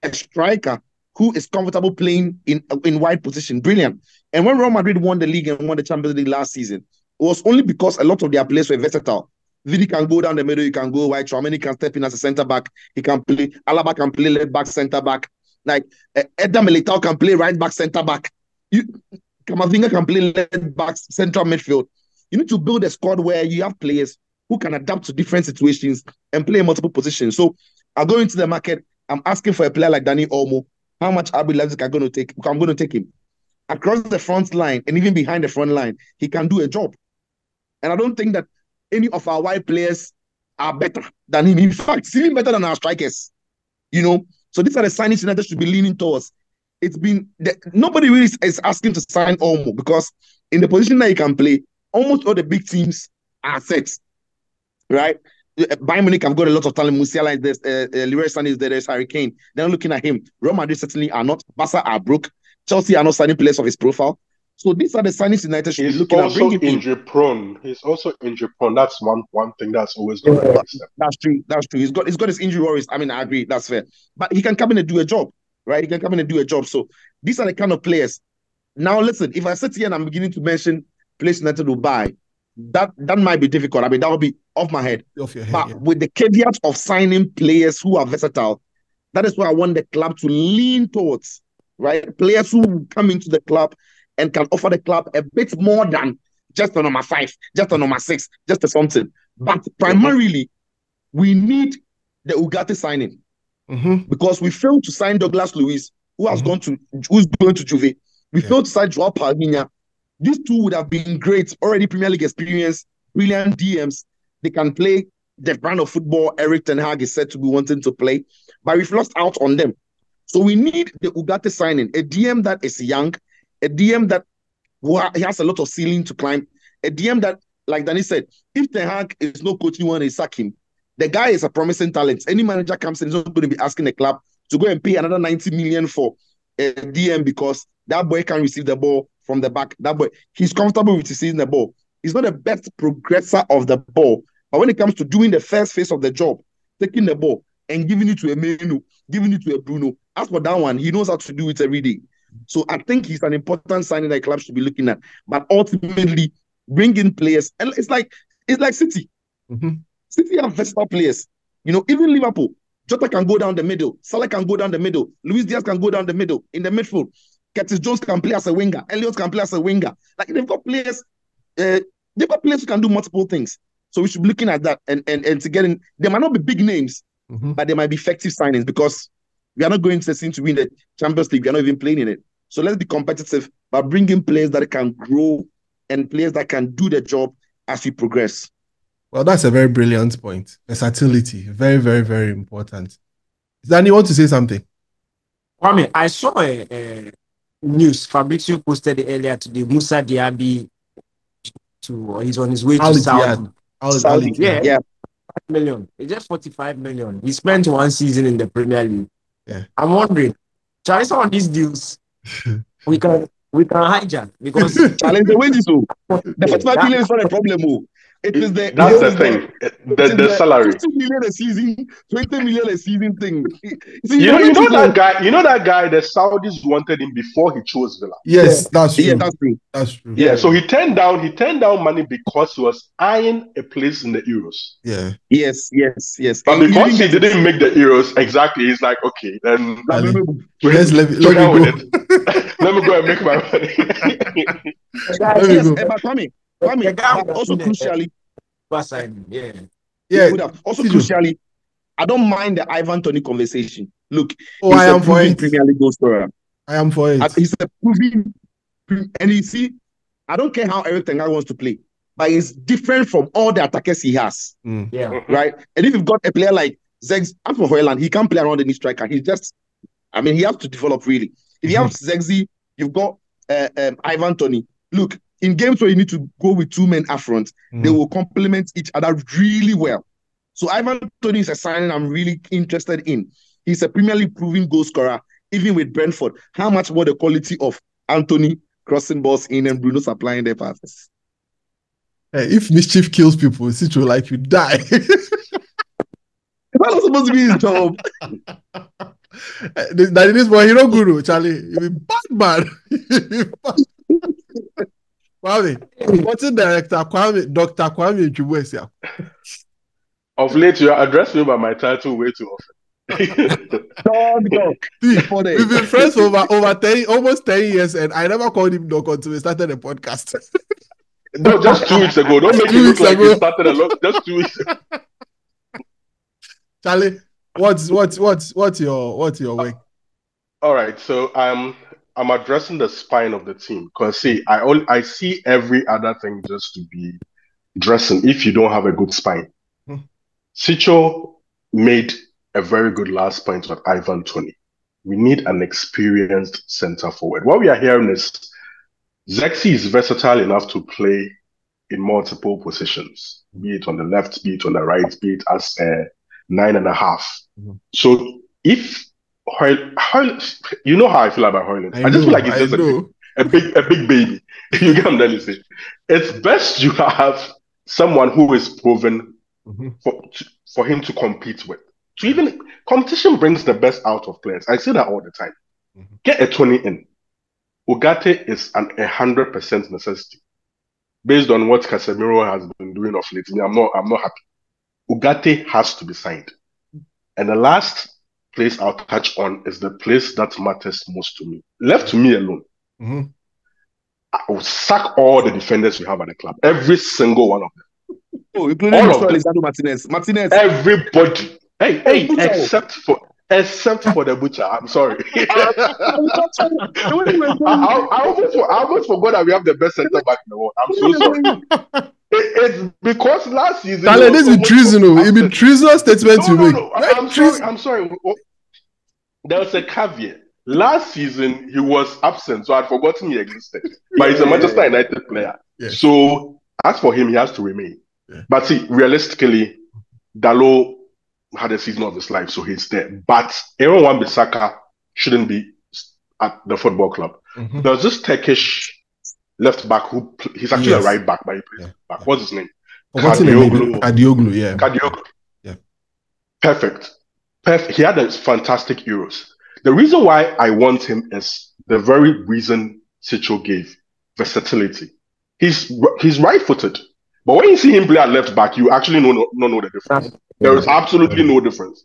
a striker who is comfortable playing in wide position, brilliant. And when Real Madrid won the league and won the Champions League last season, it was only because a lot of their players were versatile. Vini can go down the middle, he can go wide. Tchouaméni can step in as a centre back. He can play. Alaba can play left back, centre back. Like Eder Militao can play right back, centre back. Camavinga can play left back, central midfield. You need to build a squad where you have players who can adapt to different situations and play in multiple positions. So I'll go into the market. I'm asking for a player like Dani Olmo. How much RB Leipzig are going to take? I'm going to take him. Across the front line and even behind the front line, he can do a job. And I don't think that any of our wide players are better than him. In fact, he's even better than our strikers. You know, so these are the signings United should be leaning towards. It's been nobody really is asking to sign Olmo because in the position that he can play, almost all the big teams are set, right? Bayern Munich have got a lot of talent. Musiala is there, Leroy Sané is there, there's Harry Kane. They're not looking at him. Real Madrid certainly are not. Barca are broke. Chelsea are not signing players of his profile. So these are the signings United should be looking at. He's also injury prone. He's also injury prone. That's one thing that's always going to affect him. That's true. That's true. He's got his injury worries. I mean, I agree. That's fair. But he can come in and do a job, right? He can come in and do a job. So these are the kind of players. Now, listen, if I sit here and I'm beginning to mention players United will buy, that might be difficult. I mean, that will be off my head. Off your head, but with the caveat of signing players who are versatile, that is why I want the club to lean towards, right? Players who come into the club and can offer the club a bit more than just a number 5, just a number 6, just a something. But primarily, we need the Ugarte signing because we failed to sign Douglas Luiz, who's going to Juve. We failed to sign Joao Palhinha. These two would have been great, already Premier League experience, brilliant DMs. They can play the brand of football Erik ten Hag is said to be wanting to play, but we've lost out on them. So we need the Ugarte signing, a DM that is young, a DM that he has a lot of ceiling to climb, a DM that, like Danny said, if ten Hag is no coach, you want to sack him. The guy is a promising talent. Any manager comes in, is not going to be asking the club to go and pay another 90 million for a DM because that boy can receive the ball from the back. That boy, he's comfortable with receiving the ball. He's not the best progressor of the ball. But when it comes to doing the first phase of the job, taking the ball and giving it to a Menu, giving it to a Bruno, as for that one, he knows how to do it every day. So I think he's an important signing that the club should be looking at. But ultimately, bring in players. And it's like City. City have versatile players. You know, even Liverpool, Jota can go down the middle. Salah can go down the middle. Luis Diaz can go down the middle. In the midfield, Curtis Jones can play as a winger. Elliott can play as a winger. Like, they've got players they've got players who can do multiple things. So we should be looking at that and to get in. They might not be big names, but they might be effective signings because we are not going to the scene to win the Champions League. We are not even playing in it. So let's be competitive by bringing players that can grow and players that can do the job as we progress. Well, that's a very brilliant point. Versatility, very, very, very important. Danny, you want to say something? Kwame, I saw a news Fabrizio posted earlier today. Musa Diaby he's on his way to Saudi. Saudi. Yeah. 5 million. It's just 45 million. He spent one season in the Premier League. Yeah. I'm wondering, Charlie, some of these deals we can hijack because challenge the wages. The 45 million is not a problem. It is the that's the thing. The salary. 50 million a season, 20 million a season thing. See, you know that guy. You know that guy. The Saudis wanted him before he chose Villa. Yes, that's true. Yeah, that's true. That's true. Yeah, so he turned down money because he was eyeing a place in the Euros. Yeah. Yes. But because he didn't make the Euros, exactly, he's like, okay, then let me go. Let me go and make my money. Kwame, also crucially, also crucially, I don't mind the Ivan Toney conversation. Look, I am for it. Premier League goal scorer. I am for it. He's a proven, and you see, I don't care how Eric Ten Hag wants to play, but he's different from all the attackers he has. Yeah, right. And if you've got a player like Zegs, as for Hoyland, he can't play around any striker. He has to develop really. If you have Zegsy, you've got Ivan Toney. Look, in games where you need to go with two men up front, they will complement each other really well. So Ivan Toney is a signing I'm really interested in. He's a Premier League proven goal scorer, even with Brentford. How much more the quality of Anthony crossing balls in and Bruno supplying their passes? Hey, if mischief kills people, it's like you die. That's not supposed to be his job. That it is for Hero Guru, Charlie. You'll be bad. Kwame, what's the director? Dr. Kwame Chubuesia. Of late, you address me by my title way too often. Dog. We've been friends for almost 10 years, and I never called him Doc until we started the podcast. No, just 2 weeks ago. Don't make it look like we started a lot. Just 2 weeks ago. Charlie, what's your way? All right, so I'm addressing the spine of the team because I see every other thing just to be dressing if you don't have a good spine. Sicho made a very good last point with Ivan Toney. We need an experienced center forward. What we are hearing is Zexi is versatile enough to play in multiple positions, be it on the left, be it on the right, be it as a 9.5. So if you know how I feel about Hoyland. I just feel like he's just a big baby. You get what I'm saying? It's best you have someone who is proven for him to compete with. So even competition brings the best out of players. I say that all the time. Get a 20 in. Ugarte is an 100% necessity. Based on what Casemiro has been doing of late, I'm not happy. Ugarte has to be signed. And the last place I'll touch on is the place that matters most to me. Left to me alone, I will sack all the defenders we have at the club. Every single one of them. Oh, including Alexander Martinez. Everybody. Hey, except for the butcher. I'm sorry. I almost forgot that we have the best centre back in the world. I'm so sorry. It's because last season. Charlie, this is treasonable. It be treasonous statements you make. No. I'm sorry. There was a caveat. Last season he was absent, so I'd forgotten he existed. But he's a Manchester United player. Yeah. So as for him, he has to remain. Yeah. But see, realistically, Dalot had a season of his life, so he's there. But Aaron Wan-Bissaka shouldn't be at the football club. There's this Turkish left back who he's actually a right back, but he plays back. What's his name? Kadioglu, yeah. Kadioglu. Yeah. Perfect. He had a fantastic Euros. The reason why I want him is the very reason Sicho gave: versatility. He's right-footed. But when you see him play at left back, you actually know the difference. There is absolutely no difference.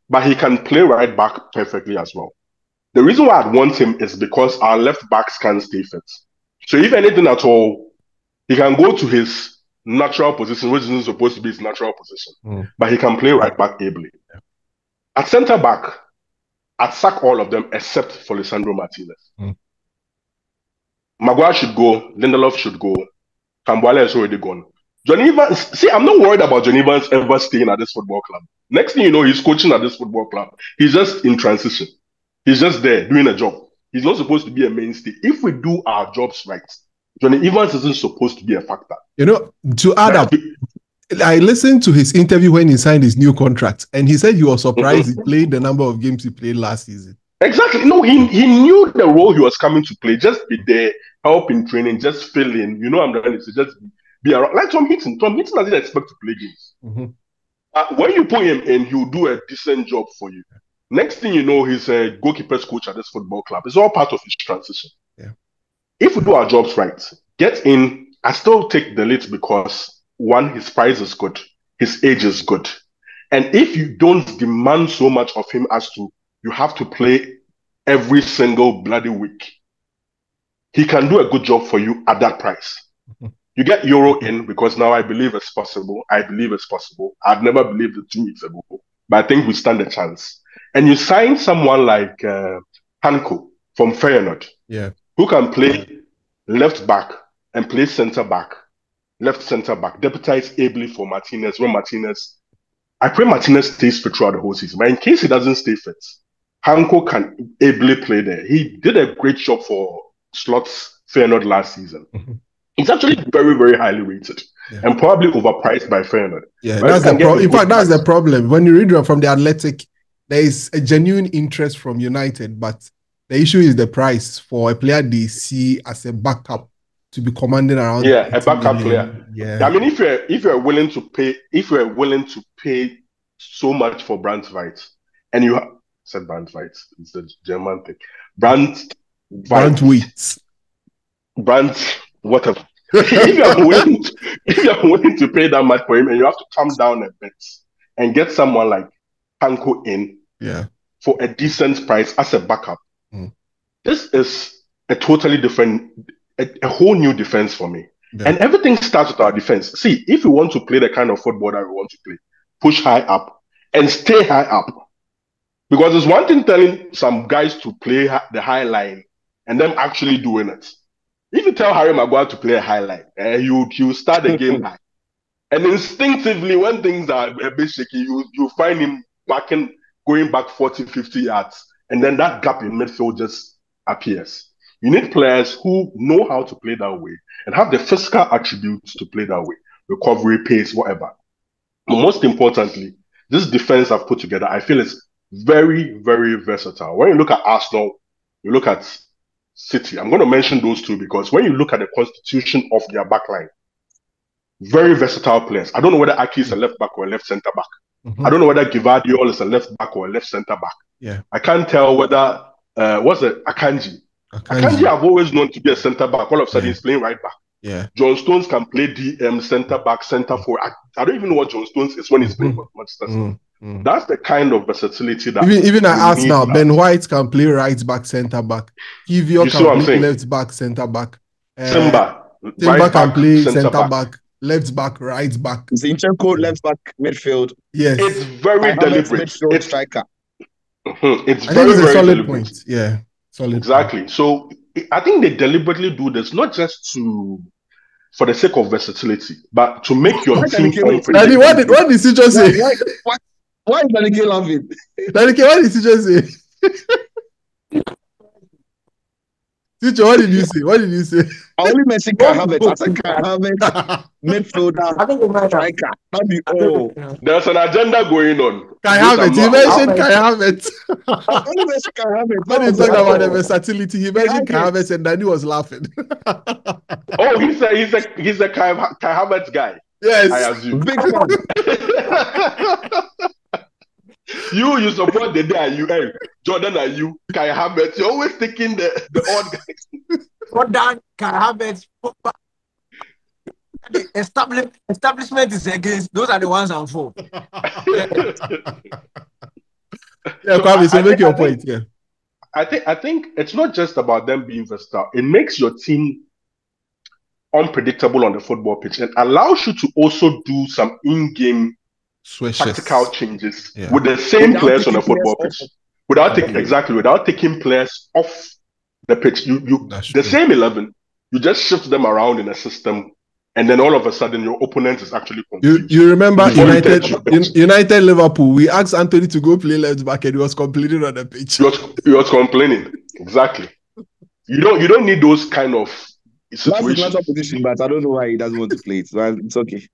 But he can play right back perfectly as well. The reason why I'd want him is because our left backs can't stay fit. So if anything at all, He can go to his natural position, which isn't supposed to be his natural position, but he can play right back ably. Yeah. At centre back, I'd sack all of them except for Lisandro Martinez. Maguire should go, Lindelof should go, Kambuala is already gone. John Evans, see, I'm not worried about John Evans ever staying at this football club. Next thing you know, he's coaching at this football club. He's just in transition. He's just there doing a job. He's not supposed to be a mainstay. If we do our jobs right, Johnny Evans isn't supposed to be a factor. You know, to add up, I listened to his interview when he signed his new contract, and he said he was surprised he played the number of games he played last season. Exactly. No, he knew the role he was coming to play. Just be there, help in training, just fill in. You know, I'm trying to say, just be around. Like Tom Hinton. Tom Hinton doesn't expect to play games. When you put him in, he'll do a decent job for you. Next thing you know, he's a goalkeeper's coach at this football club. It's all part of his transition. Yeah. If we do our jobs right, get in. I still take the lead because one, his price is good, his age is good, and if you don't demand so much of him as to you have to play every single bloody week, he can do a good job for you at that price. You get YORO in because now I believe it's possible. I'd never believed it 2 weeks ago, but I think we stand a chance. And you sign someone like Hanko from Feyenoord, who can play left back and play centre back, left centre back, deputize ably for Martinez when Martinez. I pray Martinez stays fit throughout the whole season, but in case he doesn't stay fit, Hanko can ably play there. He did a great job for Slot's Feyenoord last season. It's actually very, very highly rated and probably overpriced by Feyenoord. Yeah, that's the problem. In fact, that's the problem. When you read from the Athletic, there is a genuine interest from United, but the issue is the price for a player they see as a backup to be commanding around. Yeah, a backup player. Yeah, I mean, if you're willing to pay so much for Brandtweit, and you said Brandtweit, it's a German thing. Brandt whatever. if you're willing to pay that much for him, and you have to come down a bit and get someone like Hanko in for a decent price as a backup, this is a totally different, a whole new defense for me. And everything starts with our defense. See, if you want to play the kind of football that we want to play, push high up and stay high up. Because it's one thing telling some guys to play the high line and them actually doing it. If you tell Harry Maguire to play a high line, you start the game high. And instinctively, when things are a bit shaky, you find him going back 40, 50 yards. And then that gap in midfield just appears. You need players who know how to play that way and have the physical attributes to play that way. Recovery, pace, whatever. But most importantly, this defense I've put together, I feel is very, very versatile. When you look at Arsenal, you look at City. I'm going to mention those two because when you look at the constitution of their backline, very versatile players. I don't know whether Aki is a left back or a left centre back. I don't know whether Gvardiol is a left back or a left centre back. Yeah, I can't tell whether Akanji. Akanji I've always known to be a centre back. All of a sudden he's playing right back. Yeah, John Stones can play DM, centre back, centre forward. I don't even know what John Stones is when he's playing for Manchester City. That's the kind of versatility that even at Arsenal, Ben White can play right back, centre back. Kiwior can play left back, centre back. Timber can play centre back, left back, right back. Zinchenko left back, midfield. Yes, it's very deliberate. Midfield striker. It's I think it's a solid deliberate point. Yeah, solid. Exactly. Point. So I think they deliberately do this not just for the sake of versatility, but to make your team Daddy, what did he just say? Why is Danike laughing? Danike, what did he just say? Teacher, what did you say? What did you say? I only mentioned Kai Havertz. I said Kai Havertz, midfielder, striker. There's an agenda going on. Kai Havertz. He mentioned Kai Havertz. I only mentioned Kai Havertz. When he talked about the versatility, he mentioned Kai Havertz and Danny was laughing. Oh, he's a Kai Havertz guy. Yes. I assume. Big fan. You support the day Jordan and you, Kai Havertz. You're always taking the odd guys. Jordan, Kai Havertz, the establishment is against. Those are the ones I'm for. Yeah, Kwame, so make your point. Yeah. I think it's not just about them being versatile. It makes your team unpredictable on the football pitch and allows you to also do some in-game tactical changes with the same players on the football pitch. Without taking players off the pitch. The same 11, you just shift them around in a system, and then all of a sudden your opponent is actually confused. You remember United Liverpool? We asked Anthony to go play left back, and he was complaining on the pitch. He was complaining, exactly. You don't need those kind of situations. That's his position, but I don't know why he doesn't want to play it. Well, it's okay.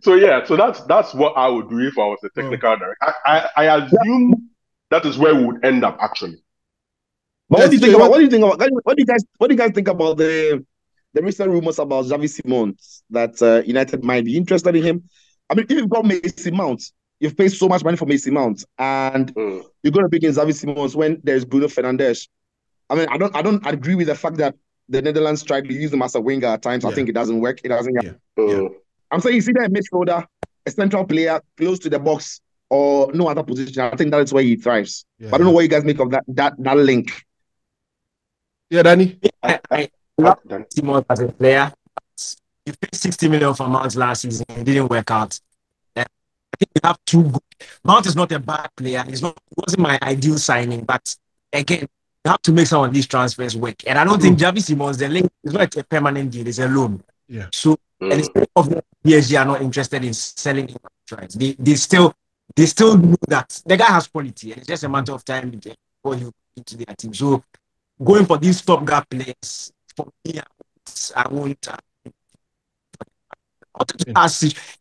So that's what I would do if I was the technical director. I assume that is where we would end up actually. But what do you guys think about the recent rumors about Xavi Simons that United might be interested in him? I mean, if you've got Mason Mount, you've paid so much money for Mason Mount, and you're going to pick in Xavi Simons when there's Bruno Fernandes. I mean, I don't agree with the fact that the Netherlands tried to use him as a winger at times. I think it doesn't work. It doesn't. I'm saying he's either a midfielder, a central player close to the box, or no other position. I think that is where he thrives. But I don't know what you guys make of that link. Yeah, Danny. I love Simon as a player. You paid 60 million for Mount last season. It didn't work out. I think you have two good. Mount is not a bad player. It wasn't my ideal signing, but again, you have to make some of these transfers work. And I don't think Xavi Simons, the link is not a permanent deal, it's a loan. Yeah. So and it's of the PSG are not interested in selling him. Right? They still know that the guy has quality, and it's just a matter of time before you into their team. So going for these stopgap players, for me, I won't.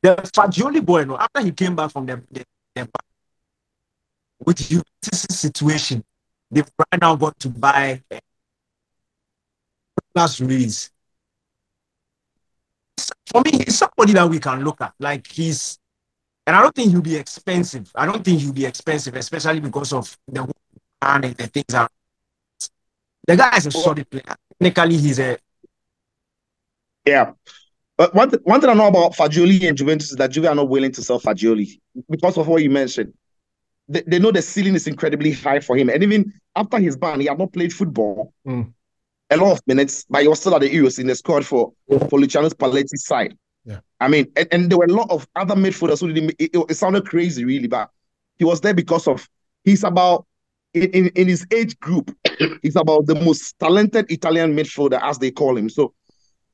The Fagioli boy, after he came back from the with you situation, they've right now got to buy last release. For me, he's somebody that we can look at. Like and I don't think he'll be expensive. Especially because of the and the things that the guy is a solid player. Technically, he's a But one thing I know about Fagioli and Juventus is that Juve are not willing to sell Fagioli because of what you mentioned. They know the ceiling is incredibly high for him, and even after his ban, he had not played football a lot of minutes, but he was still at the Euros in the squad for Luciano Spalletti's side. Yeah, I mean, and there were a lot of other midfielders who didn't. It sounded crazy, really, but he was there because of he's about in his age group. He's about the most talented Italian midfielder, as they call him. So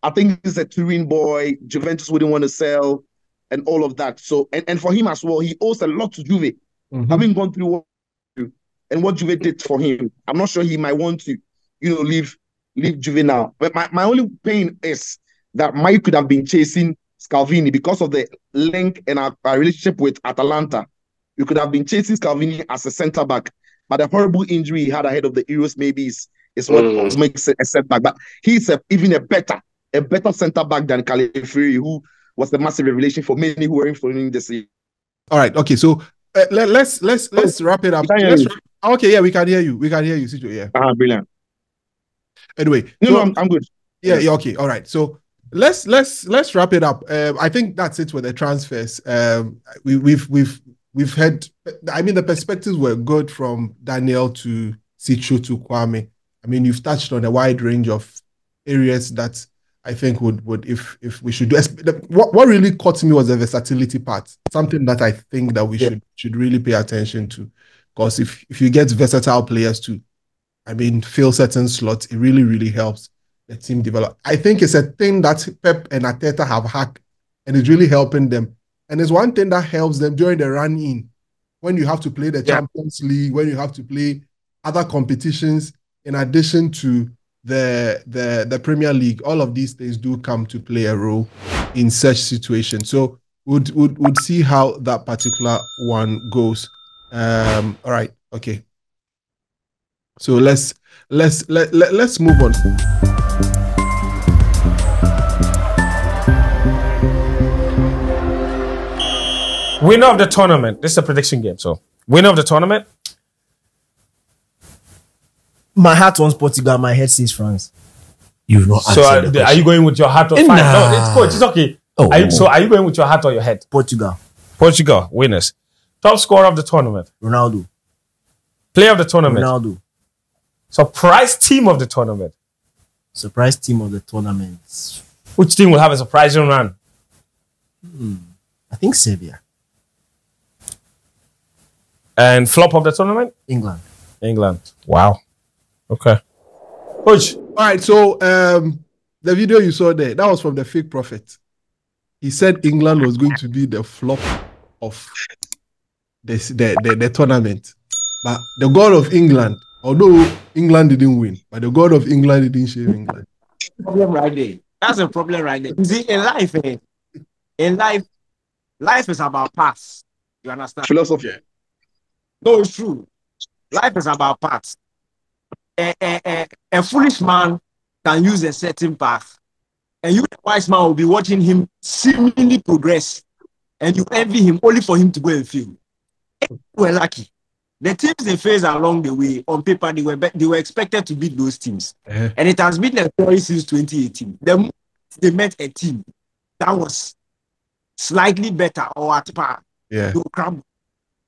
I think he's a Turin boy. Juventus wouldn't want to sell, and all of that. So and for him as well, he owes a lot to Juve, having gone through what Juve did for him. I'm not sure he might want to, leave Juve now. But my only pain is that Mike could have been chasing Scalvini because of the link and our relationship with Atalanta. You could have been chasing Scalvini as a centre back, but the horrible injury he had ahead of the Euros maybe is what makes it a setback. But he's even a better centre back than Califeri, who was a massive revelation for many who were following this season. All right, okay, so let's wrap it up. Okay, yeah, we can hear you. Sijo, yeah. Brilliant. Anyway, I'm good. Yeah, okay, all right. So let's wrap it up. I think that's it for the transfers. We've had. I mean, the perspectives were good from Daniel to Sicho to Kwame. I mean, you've touched on a wide range of areas that I think would if we should do. What really caught me was the versatility part. Something that I think that we should really pay attention to, because if you get versatile players to, I mean, fill certain slots, it really, really helps the team develop. I think it's a thing that Pep and Arteta have hacked, and it's really helping them. And it's one thing that helps them during the run-in, when you have to play the Champions League, when you have to play other competitions, in addition to the Premier League. All of these things do come to play a role in such situations. So would see how that particular one goes. All right, okay. So let's move on. Winner of the tournament. This is a prediction game. So winner of the tournament. My heart wants Portugal. My head says France. You've not answered. So are you going with your heart or fine? No, it's coach. It's okay. So are you going with your heart or your head? Portugal. Portugal winners. Top scorer of the tournament. Ronaldo. Player of the tournament. Ronaldo. Surprise team of the tournament. Surprise team of the tournament. Which team will have a surprising run? I think Serbia. And flop of the tournament? England. Wow. Okay. Coach. All right, so the video you saw there, that was from the fake prophet. He said England was going to be the flop of the tournament. But the God of England, although England didn't win, but the God of England didn't shame England. Problem right there. That's a problem right there. You see, in life is about paths. You understand? Philosophy. Yeah. No, it's true. Life is about paths. A foolish man can use a certain path, and you, the wise man, will be watching him seemingly progress, and you envy him only for him to go and fail. We're lucky. The teams they faced along the way, on paper, they were expected to beat those teams, and it has been the story since 2018. The moment they met a team that was slightly better or at par, they will crumble.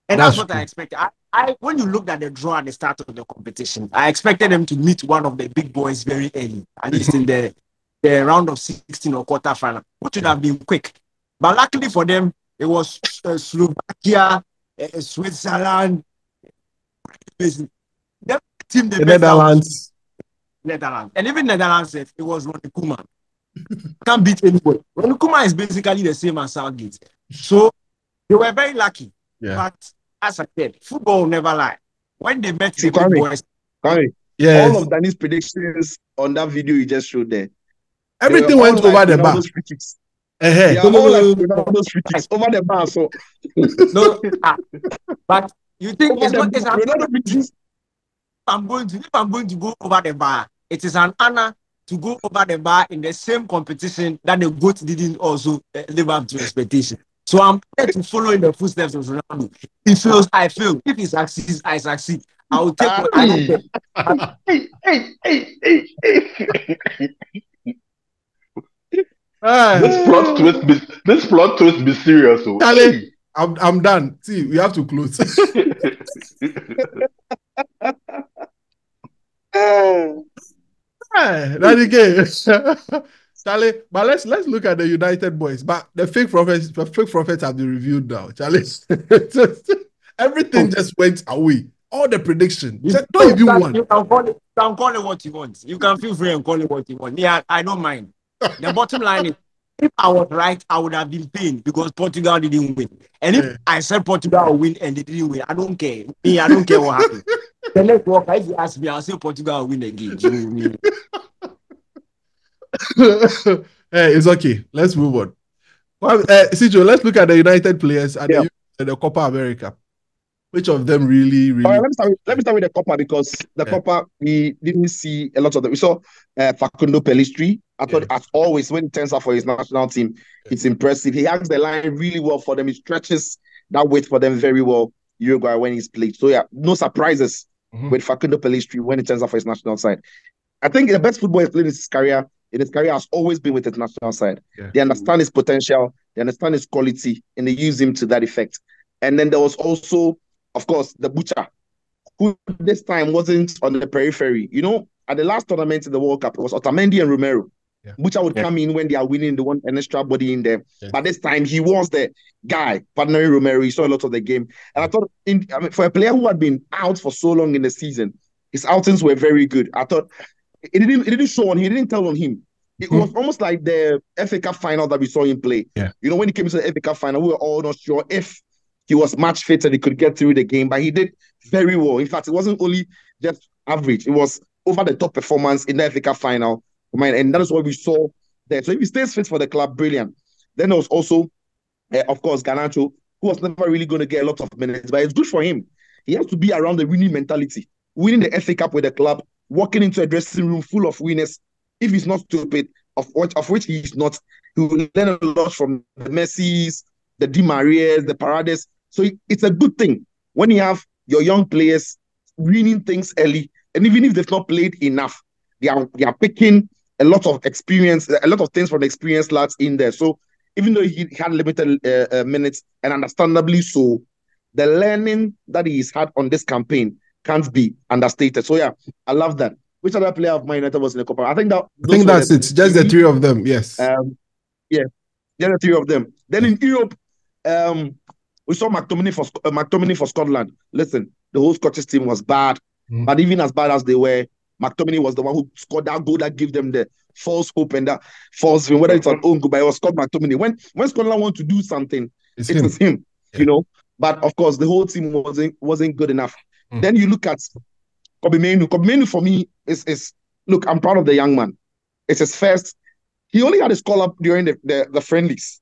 And that's what I expected. I when you looked at the draw at the start of the competition, I expected them to meet one of the big boys very early, at least in the round of 16 or quarterfinal, which would have been quick. But luckily for them, it was Slovakia, Switzerland, the team they Netherlands. And even Netherlands said it was Ronnie Koeman. Can't beat anybody. Ronnie Koeman is basically the same as Southgate. So they were very lucky. Yeah. But as I said, football will never lie. When they met the big boys, all of Danny's predictions on that video you just showed there, everything went over the bar. Yeah, all like Ronaldo's free kicks over the bar. So no, but you think it's not? If I'm going to go over the bar, it is an honor to go over the bar in the same competition that the GOAT didn't also live up to expectation. So I'm there to follow in the footsteps of Ronaldo. He fails, I fail. If he succeeds, I succeed. I will take what I get. This plot twist be serious. So. Charlie, I'm done. See, we have to close. That again. Charlie, but let's look at the United boys. But the fake prophets have been reviewed now. Charlie, everything just went away. All the predictions. Don't even want. You can call it what you want. You can feel free and call it what you want. Yeah, I don't mind. The bottom line is, if I was right, I would have been pained because Portugal didn't win. And if I said Portugal will win and they didn't win, I don't care. Me, I don't care what happened. The next walk, if you ask me, I'll say Portugal will win again. Hey, it's okay. Let's move on. Sijo, let's look at the United players and the Copa America. Which of them really? All right, let me start with the Copa because the Copa, we didn't see a lot of them. We saw Facundo Pellistri. I thought, as always, when he turns up for his national team, it's impressive. He hangs the line really well for them. He stretches that weight for them very well, Uruguay, when he's played. So, yeah, no surprises with Facundo Pellistri when he turns up for his national side. I think the best football he's played in his career has always been with his national side. Yeah. They understand his potential, they understand his quality, and they use him to that effect. And then there was also, of course, the Butcher, who this time wasn't on the periphery. You know, at the last tournament in the World Cup, it was Otamendi and Romero. Yeah. Butcher would come in when they are winning, they want an extra body in there. Yeah. But this time, he was the guy, partnering Romero. He saw a lot of the game. And I thought, for a player who had been out for so long in the season, his outings were very good. I thought, it didn't show on him. He didn't tell on him. It was almost like the FA Cup final that we saw him play. Yeah. You know, when he came to the FA Cup final, we were all not sure if he was match fit and he could get through the game, but he did very well. In fact, it wasn't only just average. It was over the top performance in the FA Cup final. And that is what we saw there. So if he stays fit for the club, brilliant. Then there was also, of course, Garnacho, who was never really going to get a lot of minutes, but it's good for him. He has to be around the winning mentality. Winning the FA Cup with the club, walking into a dressing room full of winners. If he's not stupid, of which he is not, he will learn a lot from the Messis, the Di Marias, the Parades. So it's a good thing when you have your young players winning things early, and even if they've not played enough, they are picking a lot of experience, a lot of things from the experienced lads in there. So even though he had limited minutes, and understandably so, the learning that he's had on this campaign can't be understated. So yeah, I love that. which other player of Man United was in the Copa? I think that's it. Just the three of them. Yes. Yeah, the three of them. Then in Europe, we saw McTominay for Scotland. Listen, the whole Scottish team was bad, but even as bad as they were, McTominay was the one who scored that goal that gave them the false hope and that false win. Whether it's an own goal, but it was Scott McTominay. When Scotland want to do something, it is him. You know. But of course, the whole team wasn't good enough. Then you look at Kobbie Mainoo. Kobbie Mainoo for me is look. I'm proud of the young man. It's his first. He only had his call up during the friendlies.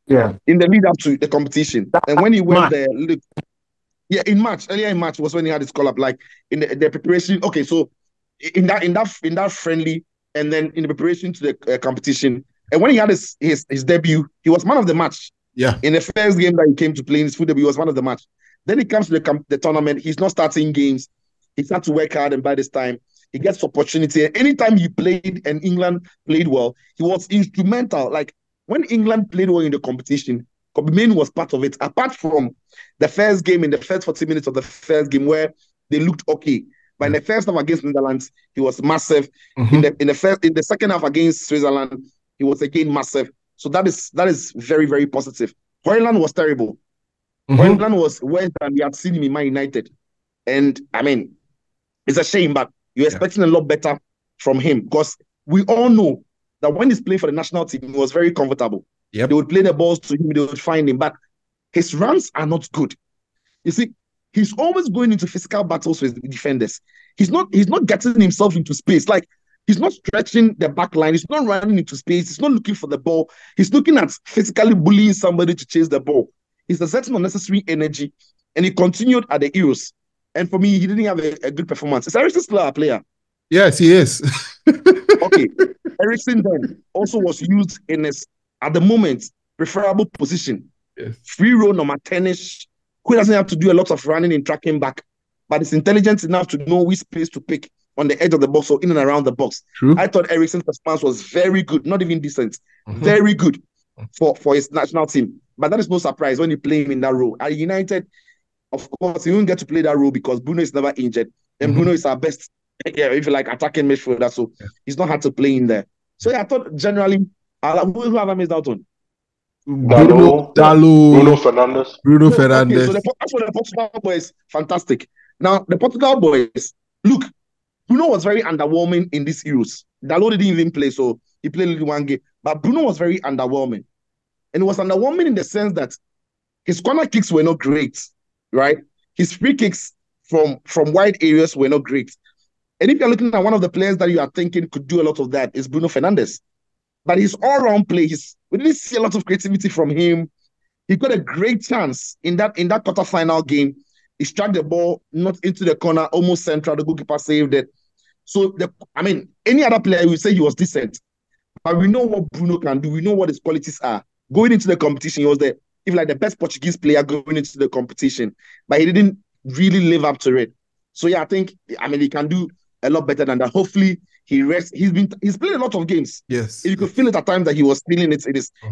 Yeah. In the lead up to the competition, and when he went there, look, earlier in March was when he had his call up. Like in the preparation. Okay, so in that friendly, and then in the preparation to the competition, and when he had his debut, he was man of the match. Yeah. In the first game that he came to play in his full debut, he was man of the match. Then he comes to the tournament. He's not starting games. He had to work hard, and by this time, he gets opportunity. And anytime he played and England played well, he was instrumental. Like when England played well in the competition, Kobbie Mainoo was part of it. Apart from the first game, in the first 40 minutes of the first game, where they looked okay. But in the first half against Netherlands, he was massive. In the second half against Switzerland, he was again massive. So that is very, very positive. Højlund was terrible. Højlund was worse than we had seen him in Man United. And I mean, it's a shame, but you're expecting a lot better from him, because we all know that when he's playing for the national team, he was very comfortable. They would play the balls to him, they would find him, but his runs are not good. You see, he's always going into physical battles with defenders. He's not getting himself into space. Like, he's not stretching the back line. He's not running into space. He's not looking for the ball. He's looking at physically bullying somebody to chase the ball. He's exerting unnecessary energy, and he continued at the Euros. And for me, he didn't have a good performance. Is Eriksen still a player? Yes, he is. Okay. Eriksen then also was used in his, at the moment, preferable position. Yes. Free row number 10-ish, who doesn't have to do a lot of running and tracking back, but is intelligent enough to know which place to pick on the edge of the box or in and around the box. True. I thought Eriksen's performance was very good, not even decent, very good for his national team. But that is no surprise when you play him in that role. At United, of course, he won't get to play that role because Bruno is never injured. And Bruno is our best, if you like, attacking midfielder. So he's not hard to play in there. So I thought generally, who have I missed out on? Bruno Fernandes. Fernandes. Okay, so the Portugal boys, fantastic. Now, the Portugal boys, look, Bruno was very underwhelming in these Euros. Dalot didn't even play, so he played only one game. But Bruno was very underwhelming. And it was underwhelming in the sense that his corner kicks were not great, right? His free kicks from wide areas were not great. And if you're looking at one of the players that you are thinking could do a lot of that, is Bruno Fernandes. But his all-round play, we didn't see a lot of creativity from him. He got a great chance in that quarter-final game. He struck the ball not into the corner, almost central. The goalkeeper saved it. So, any other player would say he was decent. But we know what Bruno can do. We know what his qualities are. Going into the competition, he was the best Portuguese player going into the competition. But he didn't really live up to it. So, I think, he can do a lot better than that. Hopefully, he rests. He's played a lot of games. Yes. You could feel it at times that he was feeling it.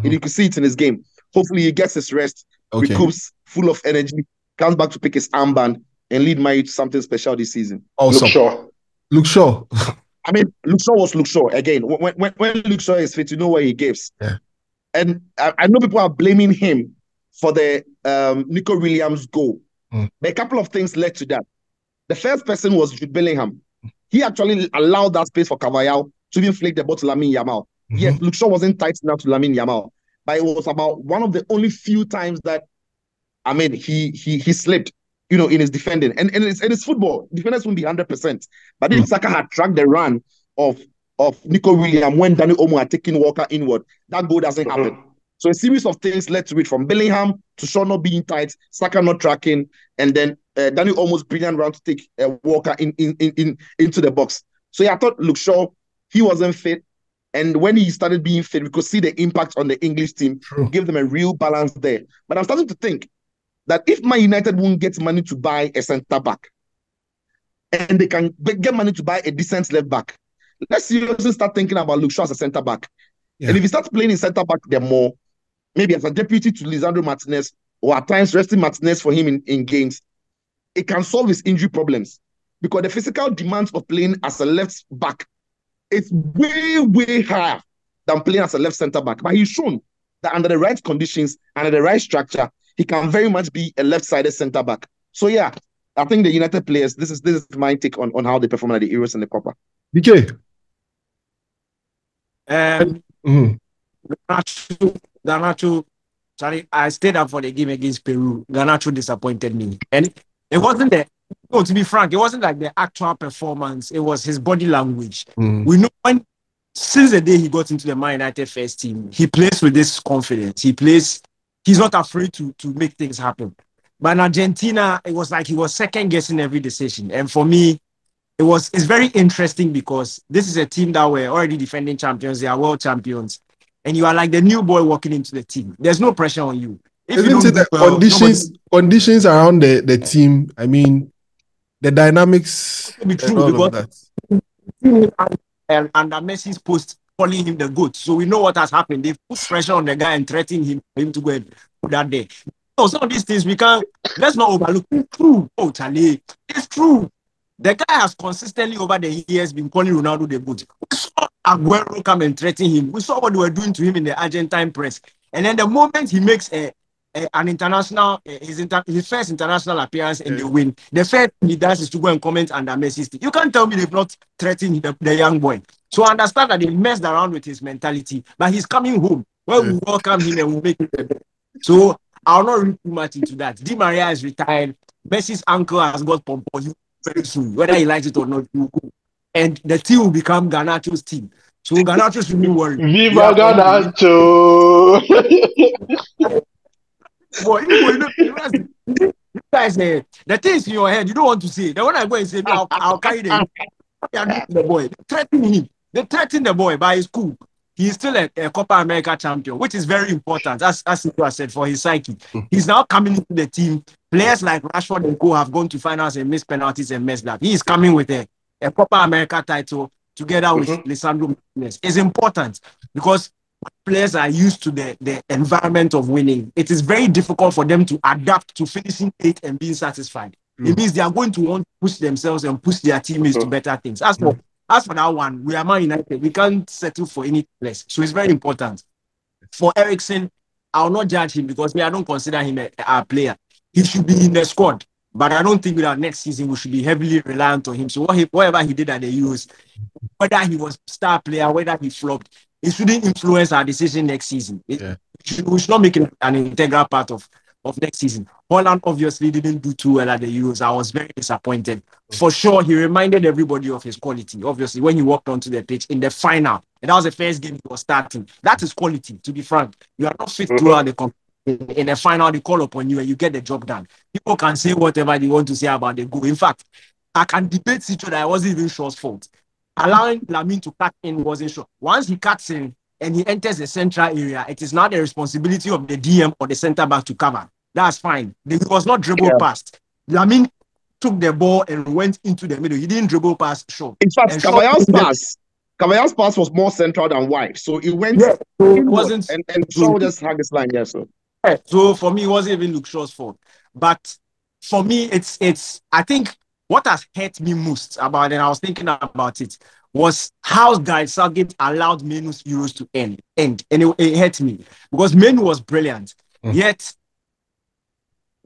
You could see it in his game. Hopefully, he gets his rest, recoups, full of energy, comes back to pick his armband and lead Man U to something special this season. Awesome. Luke Shaw. Luke Shaw was Luke Shaw. Again, when Luke Shaw is fit, you know where he gives. Yeah. And I know people are blaming him for the Nico Williams goal. But a couple of things led to that. The first person was Jude Bellingham. He actually allowed that space for Carvajal to even flick the ball to Lamine Yamal. Yes, Luke Shaw wasn't tight enough to Lamine Yamal, but it was about one of the only few times that he slipped, in his defending. And it's football. Defenders won't be 100%. But if Saka had tracked the run of Nico Williams when Dani Olmo had taken Walker inward, that goal doesn't happen. So a series of things led to it, from Bellingham to Shaw not being tight, Saka not tracking, and then Dani almost brilliant round to take Walker into the box. So I thought Luke Shaw, he wasn't fit. And when he started being fit, we could see the impact on the English team, give them a real balance there. But I'm starting to think that if Man United won't get money to buy a centre-back, and they can get money to buy a decent left-back, let's seriously start thinking about Luke Shaw as a centre-back. Yeah. And if he starts playing in centre-back there more, maybe as a deputy to Lisandro Martinez, or at times resting Martinez for him in games, it can solve his injury problems. because the physical demands of playing as a left back is way, way higher than playing as a left centre back. But he's shown that under the right conditions, under the right structure, he can very much be a left-sided centre back. So yeah, I think the United players, this is my take on how they perform at the Euros and the Copa. BK. Garnacho, sorry, I stayed up for the game against Peru. Garnacho disappointed me. And it wasn't to be frank, it wasn't like the actual performance. It was his body language. We know since the day he got into the Man United first team, he plays with this confidence. He's not afraid to make things happen. But in Argentina, it was like he was second guessing every decision. And for me, it's very interesting because this is a team that were already defending champions. They are world champions. And you are like the new boy walking into the team. There's no pressure on you. Isn't it the conditions around the team? I mean, the dynamics. Be true because and under Messi's post calling him the GOAT. So we know what has happened. They've put pressure on the guy and threatened him for him to go and put that day. So some of these things let's not overlook. It's true. Oh, Charlie, it's true. The guy has consistently over the years been calling Ronaldo the GOAT. We saw Aguero come and threaten him. We saw what they were doing to him in the Argentine press. And then the moment he makes an international, his first international appearance and they win, the first thing he does is to go and comment under Messi's team. You can't tell me they've not threatened the young boy. So I understand that they messed around with his mentality, but he's coming home where we welcome him and we make it better. So I'll not read too much into that. Di Maria is retired. Messi's uncle has got Pompo very soon. Whether he likes it or not, he will go. And the team will become Garnacho's team. So Garnacho should be worried. Viva Garnacho! Boy, you guys, the things in your head, you don't want to say. Then when I go and say, I'll carry the boy. They threaten the boy, but it's cool. He's still a Copa America champion, which is very important, as you said, for his psyche. He's now coming into the team. Players like Rashford and Co have gone to finals and missed penalties and messed up. He is coming with a Copa America title together with Lisandro Martinez. It's important because players are used to the environment of winning. It is very difficult for them to adapt to finishing 8th and being satisfied. It means they are going to want to push themselves and push their teammates to better things. As for that one, we are Man United. We can't settle for any less. So it's very important. For Eriksen, I'll not judge him because I don't consider him a player. He should be in the squad. But I don't think that next season we should be heavily reliant on him. So whatever he did at the Euros, whether he was star player, whether he flopped, it shouldn't influence our decision next season. We should not make it an integral part of next season. Holland obviously didn't do too well at the Euros. I was very disappointed. For sure, he reminded everybody of his quality. Obviously, when he walked onto the pitch in the final, and that was the first game he was starting. That is quality, to be frank. You are not fit throughout the competition. In the final, they call upon you and you get the job done. People can say whatever they want to say about the goal. In fact, I can debate Cicho that it wasn't even Shaw's fault. Allowing Lamine to cut in wasn't sure. Once he cuts in and he enters the central area, it is now the responsibility of the DM or the centre back to cover. That's fine. He was not dribbled past. Lamine took the ball and went into the middle. He didn't dribble past Shaw. In fact, Caballero's pass was more central than wide. So it went so it wasn't and Shaw just had this line here. So for me, it wasn't even Luke Shaw's fault. But for me, it's I think what has hurt me most about it, and I was thinking about it, was how Gareth Southgate allowed Menu's Euros to end. And it hurt me because Menu was brilliant. Yet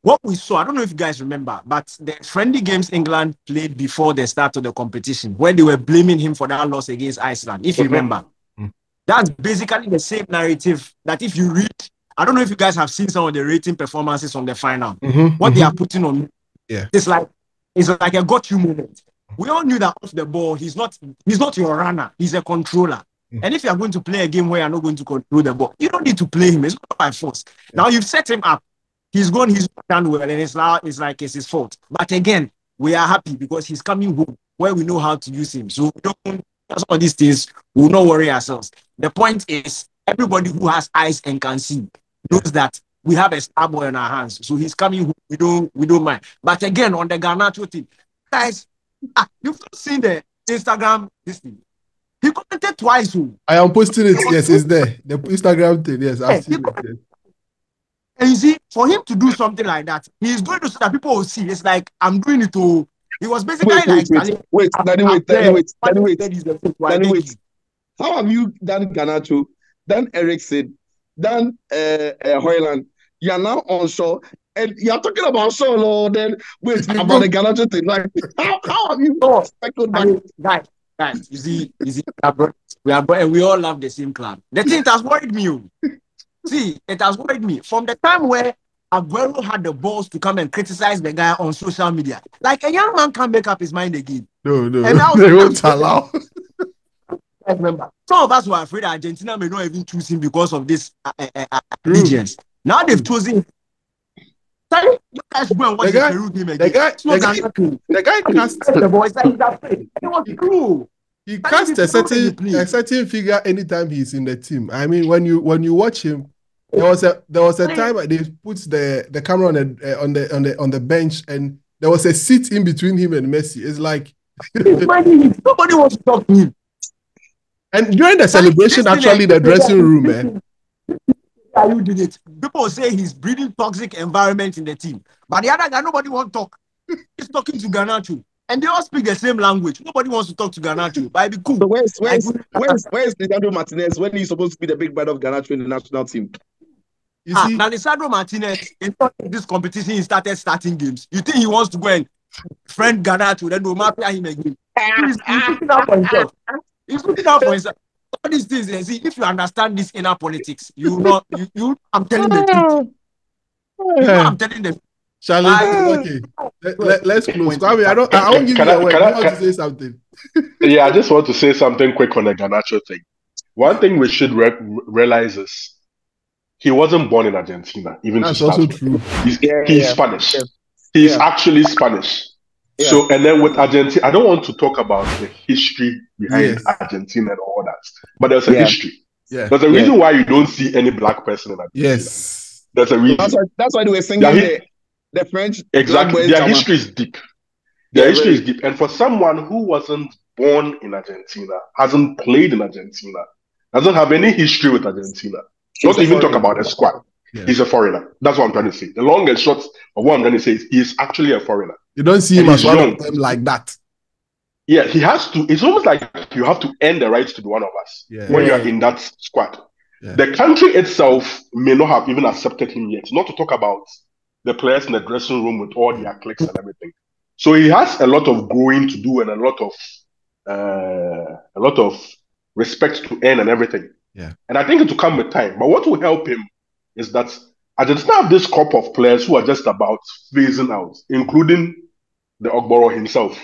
what we saw, I don't know if you guys remember, but the friendly games England played before the start of the competition, where they were blaming him for that loss against Iceland, if you remember. That's basically the same narrative that if you read, I don't know if you guys have seen some of the rating performances from the final. What they are putting on, it's like a got you moment. We all knew that off the ball, he's not your runner, he's a controller. And if you are going to play a game where you're not going to control the ball, you don't need to play him. It's not by force. Now you've set him up. He's done well, and it's like it's his fault. But again, we are happy because he's coming home where we know how to use him. So we don't, some of these things, we will not worry ourselves. The point is, everybody who has eyes and can see knows that we have a star boy on our hands. So he's coming home. We don't mind. But again, on the Garnacho thing, guys, you've not seen the Instagram this thing. He commented twice. I am posting it. Yes, it's there. The Instagram thing. Yes, I've seen it. And you see, for him to do something like that, he's going to so that people will see. It's like, I'm doing it to, He was basically wait. How have you done Garnacho, done Ericsson, done Hoyland? You are now on Shaw, and you are talking about Shaw, Lord. Then wait about the Garnacho thing. Like, how have you cycled back? Guys, you see, we all love the same club. The thing that has worried me. See, it has worried me from the time where Aguero had the balls to come and criticize the guy on social media. Like a young man can't make up his mind again. No, they won't allow. I remember some of us were afraid Argentina may not even choose him because of this allegiance. Now they've chosen him. You guys go and watch the Peru game again. The guy cast the boys like he's afraid. It was true. He cast a certain figure anytime he's in the team. I mean, when you watch him, there was a time they put the camera on the bench, and there was a seat in between him and Messi. It's like nobody wants to talk to him. And during the celebration, actually, the dressing room, man. You did it. People say he's breeding toxic environment in the team, but the other guy, nobody wants to talk. He's talking to Garnacho, and they all speak the same language. Nobody wants to talk to Garnacho, but it'd be cool. So where's Lisandro Martinez when he's supposed to be the big brother of Garnacho in the national team? You see, now Lisandro Martinez, in this competition, he starting games. You think he wants to go and friend Garnacho, then do mafia him again? He's looking out for himself. He's looking out for himself. All these things, and see, if you understand this inner politics, I'm telling the truth. I'm telling the truth. Okay. Let's close. I mean, I won't give you a word. You want to say something? Yeah, I just want to say something quick on the Garnacho thing. One thing we should realize is he wasn't born in Argentina. Even that's also true. He's Spanish. He's actually Spanish. Yeah. So, and then with Argentina, I don't want to talk about the history behind Argentina and all that, but there's a history. Yeah. There's a reason why you don't see any black person in Argentina. Yes. There's a reason. That's why they were singing the French. Exactly. Their history is deep. Their history is deep. And for someone who wasn't born in Argentina, hasn't played in Argentina, doesn't have any history with Argentina, not even talk about a squad. Yeah. He's a foreigner. That's what I'm trying to say. The long and short of what I'm trying to say is he's actually a foreigner. You don't see him as one of them like that. Yeah, he has to. It's almost like you have to earn the rights to be one of us when you're in that squad. Yeah. The country itself may not have even accepted him yet. Not to talk about the players in the dressing room with all their cliques and everything. So he has a lot of growing to do and a lot of respect to earn and everything. Yeah. And I think it will come with time. But what will help him is that Argentina have this crop of players who are just about phasing out, including the Ogboro himself.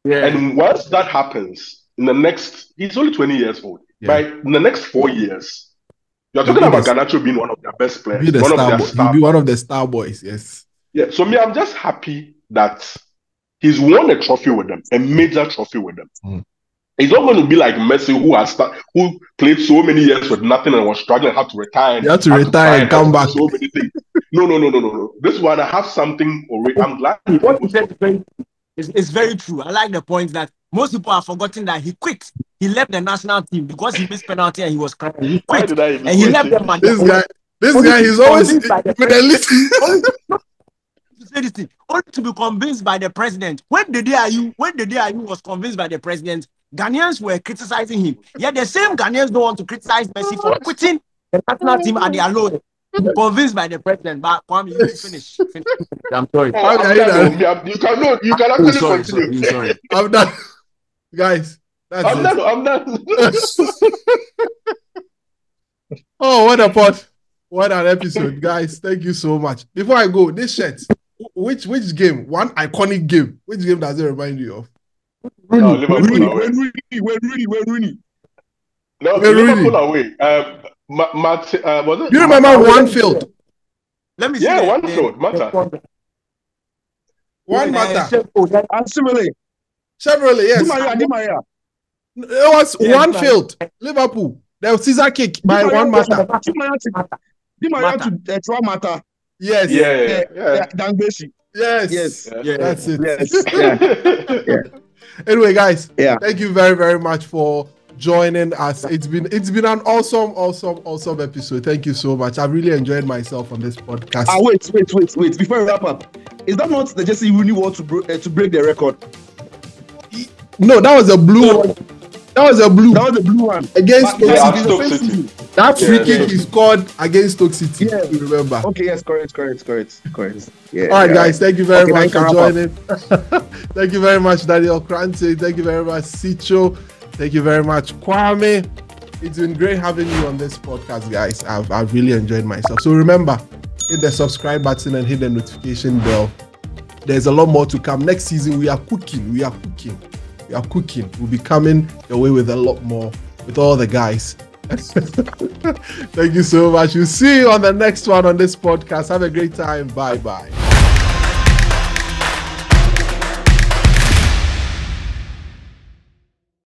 Yeah. And once that happens, he's only 20 years old. Yeah. In the next 4 years, you're talking about Garnacho being one of their best players. He'll be one of the star boys, yes. Yeah, so I'm just happy that he's won a trophy with them, a major trophy with them. Mm. He's not going to be like Messi, who played so many years with nothing and was struggling, had to retire. You have to retire and come back. So many things. No. This one, I have something already. I'm glad. What you said is very true. I like the point that most people have forgotten that he quit. He left the national team because he missed penalty and he was crying. He quit. And he left them. This guy, he's always with a list. Say this thing, only to be convinced by the president. When the day Ayew was convinced by the president, Ghanaians were criticizing him. Yet the same Ghanaians don't want to criticize Messi for quitting the national team at their low. Convinced by the president, but Kwame, you finish. I'm sorry. You can actually continue. Sorry. I'm done. Guys, I'm done. Oh, what a pot. What an episode, guys. Thank you so much. Before I go, this shirt, which game, one iconic game, which game does it remind you of? Rooney. No, Liverpool away. Was it? You remember one field? Let me see. Yeah, one field. Mata. One Mata. Chevrolet, yes. Di Maria. It was one field. Liverpool. There was scissor kick by one Mata. Di Maria to Troy Mata. Yes. Yeah. Dangbesi. Yes. That's it. Yes. Yeah. Anyway, guys, thank you very, very much for joining us. It's been an awesome episode. Thank you so much. I've really enjoyed myself on this podcast. Wait. Before we wrap up, is that not the Jesse Rooney word to break the record? No, that was a blue one. That was a blue one against Stoke City. That free kick he scored against Stoke City. Yeah, you remember? Okay, yes, correct. Yeah. All right, guys. Thank you very much for joining. Thank you very much, Daniel Krantz. Thank you very much, Sicho. Thank you very much, Kwame. It's been great having you on this podcast, guys. I've really enjoyed myself. So remember, hit the subscribe button and hit the notification bell. There's a lot more to come. Next season, we are cooking. We'll be coming your way with a lot more with all the guys. Thank you so much. We'll see you on the next one on this podcast. Have a great time. Bye.